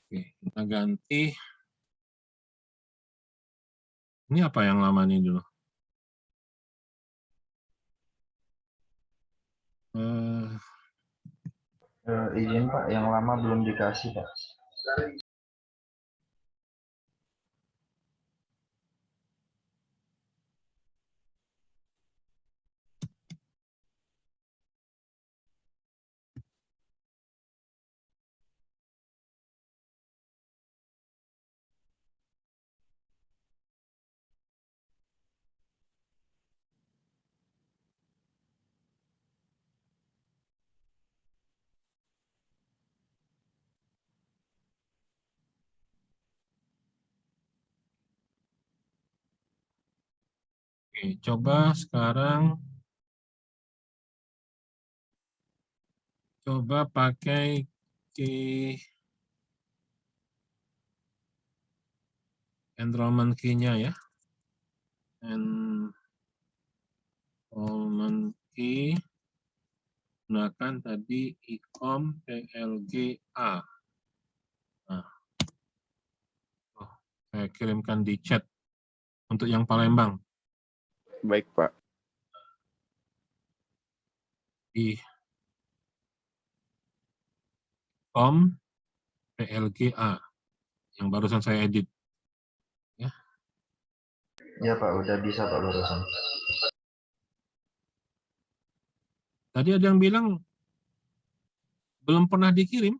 Oke, kita ganti. Ini apa yang lama nih dulu? Izin Pak, yang lama belum dikasih Pak. Oke, coba sekarang pakai enrollment key-nya ya. Enrollment key gunakan tadi ICOM PLGA. Nah, saya kirimkan di chat untuk yang Palembang. Baik, Pak. Di ICOM PLGA yang barusan saya edit. Ya Pak, udah bisa Pak barusan. Tadi ada yang bilang belum pernah dikirim.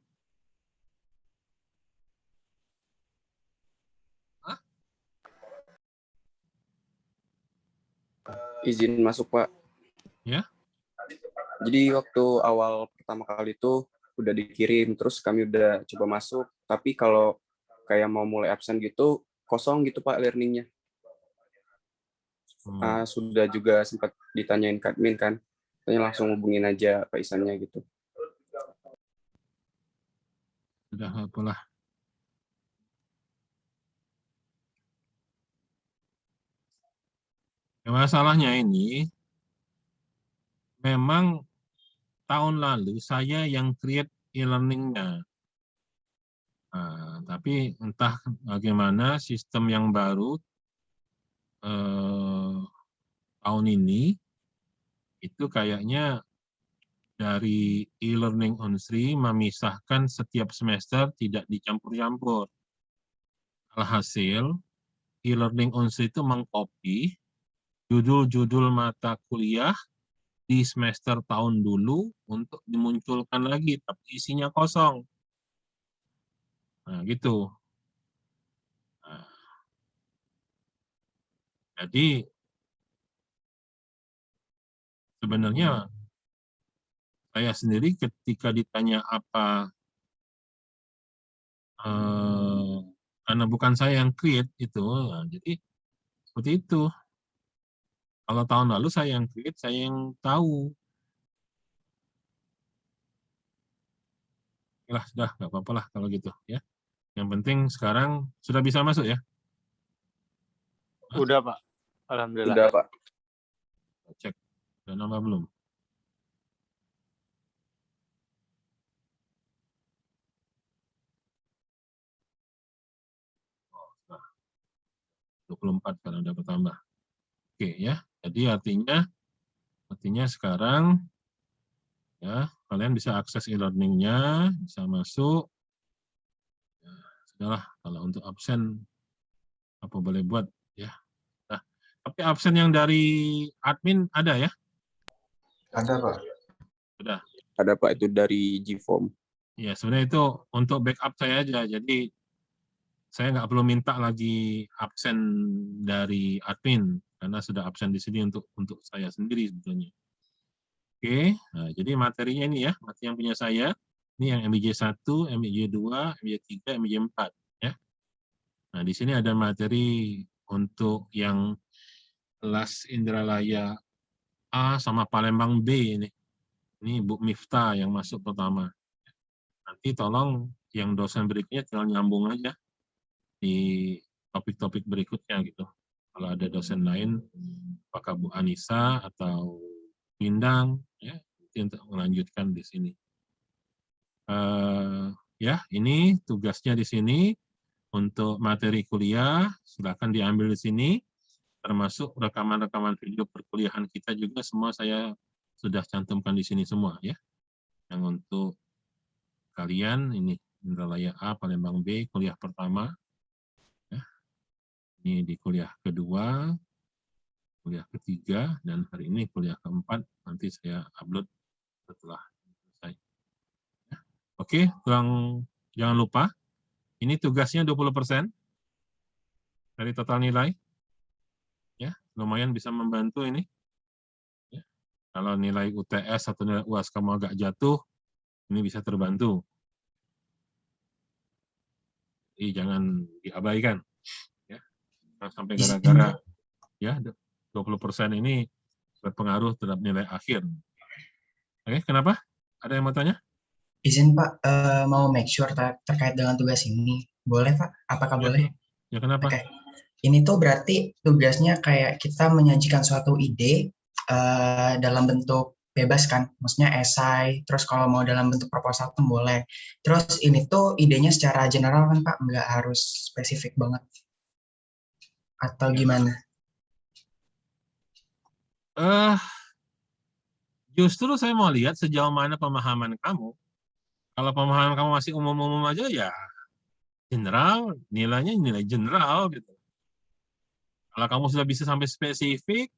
Izin masuk, Pak. Ya. Jadi waktu awal pertama kali itu udah dikirim, terus kami udah coba masuk, tapi kalau kayak mau mulai absen gitu, kosong gitu Pak learning-nya. Sudah juga sempat ditanyain ke admin kan, katanya langsung hubungin aja Pak Isannya gitu. Sudah apalah. Masalahnya ini memang tahun lalu saya yang create e-learning-nya. Nah, tapi entah bagaimana sistem yang baru tahun ini itu kayaknya dari e-learning Unsri memisahkan setiap semester tidak dicampur-campur. Alhasil e-learning Unsri itu mengcopy judul-judul mata kuliah di semester tahun dulu untuk dimunculkan lagi, tapi isinya kosong. Nah, gitu. Nah, jadi sebenarnya saya sendiri ketika ditanya apa, karena bukan saya yang create itu, nah, jadi seperti itu. Kalau tahun lalu saya yang create, saya yang tahu. Lah, sudah nggak apa-apa lah kalau gitu ya. Yang penting sekarang sudah bisa masuk ya. Udah Pak, alhamdulillah. Udah Pak. Cek, udah nambah belum? Oh, sudah. 24 karena udah bertambah. Oke ya, jadi artinya sekarang ya kalian bisa akses e-learning-nya, bisa masuk. Ya, sudahlah, kalau untuk absen apa boleh buat ya. Nah, tapi absen yang dari admin ada ya? Ada Pak. Sudah. Ada Pak, itu dari Gform. Ya, sebenarnya itu untuk backup saya aja. Jadi saya nggak perlu minta lagi absen dari admin karena sudah absen di sini untuk saya sendiri sebetulnya. Oke, nah, jadi materinya ini ya, materi yang punya saya. Ini yang MBJ 1, MBJ 2, MBJ 3, MBJ 4 ya. Nah, di sini ada materi untuk yang kelas Indralaya A sama Palembang B ini. Ini Bu Miftah yang masuk pertama. Nanti tolong yang dosen berikutnya tinggal nyambung aja di topik-topik berikutnya gitu. Kalau ada dosen lain, apakah Bu Anissa atau Bindang, ya, untuk melanjutkan di sini. Ya, ini tugasnya di sini untuk materi kuliah, silakan diambil di sini, termasuk rekaman-rekaman video perkuliahan kita juga semua saya sudah cantumkan di sini semua ya. Yang untuk kalian ini Indralaya A, Palembang B, kuliah pertama. Ya. Ini di kuliah kedua, kuliah ketiga, dan hari ini kuliah keempat. Nanti saya upload setelah selesai. Ya. Oke, jangan lupa, ini tugasnya 20% dari total nilai. Ya, lumayan bisa membantu ini. Ya. Kalau nilai UTS atau nilai UAS kamu agak jatuh, ini bisa terbantu. Jadi jangan diabaikan. Ya. Sampai gara-gara ya 20% ini berpengaruh terhadap nilai akhir. Oke, kenapa? Ada yang mau tanya? Izin Pak, mau make sure terkait dengan tugas ini. Boleh Pak? Apakah boleh? Ya, kenapa? Oke. Ini tuh berarti tugasnya kayak kita menyajikan suatu ide dalam bentuk bebas kan? Maksudnya esai, terus kalau mau dalam bentuk proposal pun boleh. Terus ini tuh idenya secara general kan Pak, nggak harus spesifik banget. Atau Ya. gimana? Justru saya mau lihat sejauh mana pemahaman kamu. Kalau pemahaman kamu masih umum-umum aja, ya general, nilainya nilai general gitu. Kalau kamu sudah bisa sampai spesifik,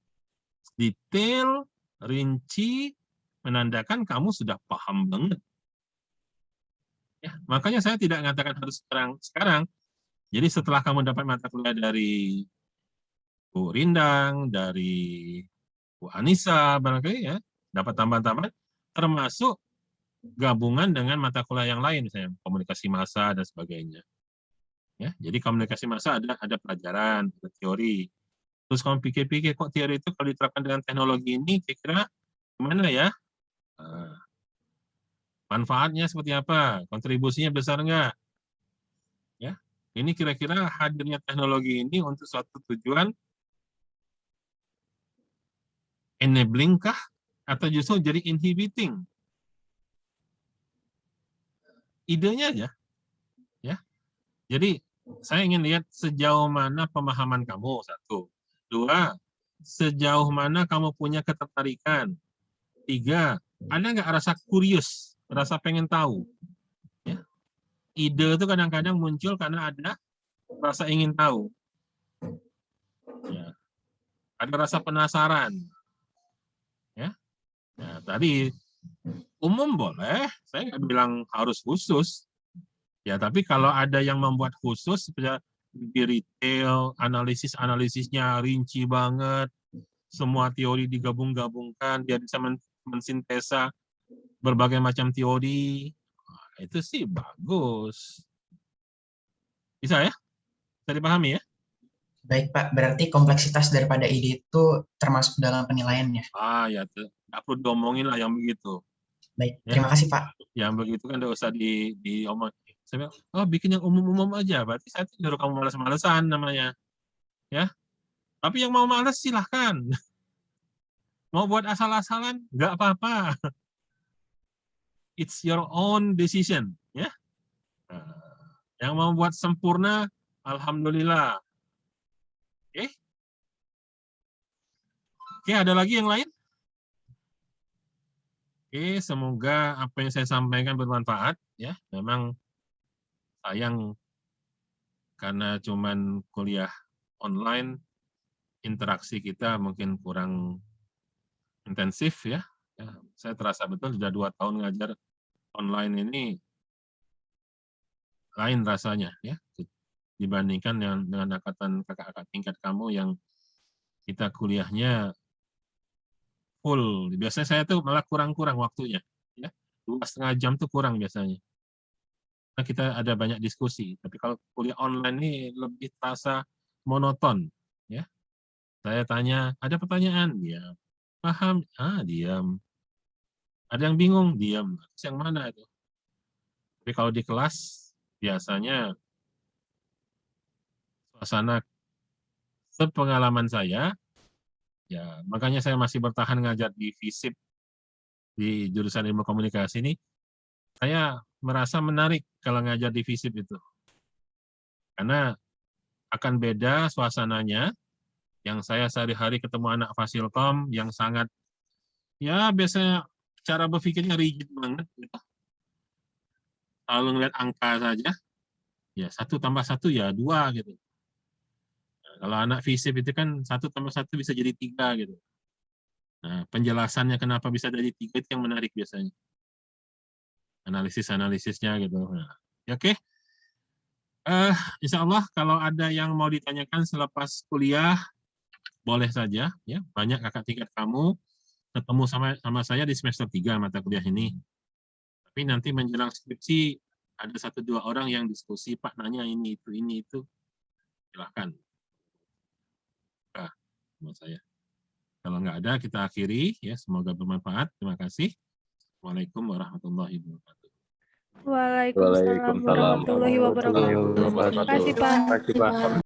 detail, rinci, menandakan kamu sudah paham banget. Ya, makanya saya tidak mengatakan harus sekarang. Jadi setelah kamu dapat mata kuliah dari Bu Rindang, dari Bu Anissa, barangkali ya, dapat tambahan-tambahan, termasuk gabungan dengan mata kuliah yang lain, misalnya komunikasi massa dan sebagainya. Ya, jadi komunikasi massa ada pelajaran, ada teori. Terus kamu pikir-pikir kok teori itu kalau diterapkan dengan teknologi ini, kira-kira gimana ya? Manfaatnya seperti apa? Kontribusinya besar nggak? Ya, ini kira-kira hadirnya teknologi ini untuk suatu tujuan enabling kah? Atau justru jadi inhibiting? Idenya aja. Ya. Jadi saya ingin lihat sejauh mana pemahaman kamu, satu. Dua, sejauh mana kamu punya ketertarikan. Tiga, ada nggak rasa kurius, rasa pengen tahu. Ya. Ide itu kadang-kadang muncul karena ada rasa ingin tahu. Ya. Ada rasa penasaran. Ya. Nah, tadi umum boleh, saya nggak bilang harus khusus. Ya, tapi kalau ada yang membuat khusus, di retail, analisisnya rinci banget, semua teori digabung-gabungkan, dia bisa mensintesa berbagai macam teori, itu sih bagus. Bisa ya? Bisa dipahami ya? Baik Pak, berarti kompleksitas daripada ide itu termasuk dalam penilaiannya. Ya, nggak perlu diomongin lah yang begitu. Baik, Ya. terima kasih Pak. Yang begitu kan nggak usah diomong. Saya bilang, oh bikin yang umum-umum aja, berarti saya nyuruh kamu males-malesan namanya. Ya, tapi yang mau males silahkan. Mau buat asal-asalan, nggak apa-apa. It's your own decision. Ya. Yang mau buat sempurna, alhamdulillah. Oke, ada lagi yang lain? Oke, semoga apa yang saya sampaikan bermanfaat. Ya, memang sayang karena cuman kuliah online, interaksi kita mungkin kurang intensif ya. Saya terasa betul sudah 2 tahun ngajar online ini lain rasanya ya dibandingkan dengan angkatan kakak-kakak tingkat kamu yang kita kuliahnya full. Biasanya saya tuh malah kurang-kurang waktunya ya. 2,5 jam tuh kurang biasanya. Nah, kita ada banyak diskusi, tapi kalau kuliah online ini lebih terasa monoton ya. Saya tanya, ada pertanyaan? Diam. Paham? Diam. Ada yang bingung? Diam. Yang mana itu? Tapi kalau di kelas, biasanya suasana sepengalaman saya, ya makanya saya masih bertahan ngajar di FISIP, di jurusan ilmu komunikasi ini, saya merasa menarik kalau ngajar di FISIP itu. Karena akan beda suasananya, yang saya sehari-hari ketemu anak Fasilkom yang sangat, ya biasanya cara berpikirnya rigid banget, gitu. Selalu ngeliat angka saja, ya 1 tambah 1 ya 2 gitu. Nah, kalau anak FISIP itu kan 1 tambah 1 bisa jadi 3 gitu. Nah, penjelasannya kenapa bisa jadi 3 itu yang menarik biasanya. Analisis-analisisnya gitu. Nah, oke. Insya Allah kalau ada yang mau ditanyakan selepas kuliah, boleh saja. Ya, banyak kakak tingkat kamu ketemu sama saya di semester 3 mata kuliah ini. Tapi nanti menjelang skripsi, ada 1-2 orang yang diskusi, Pak nanya ini, itu. Silahkan. Sama saya. Kalau nggak ada, kita akhiri ya. Semoga bermanfaat. Terima kasih. Assalamualaikum warahmatullahi wabarakatuh. Waalaikumsalam warahmatullahi wabarakatuh. Terima kasih Pak. Terima kasih, Pak.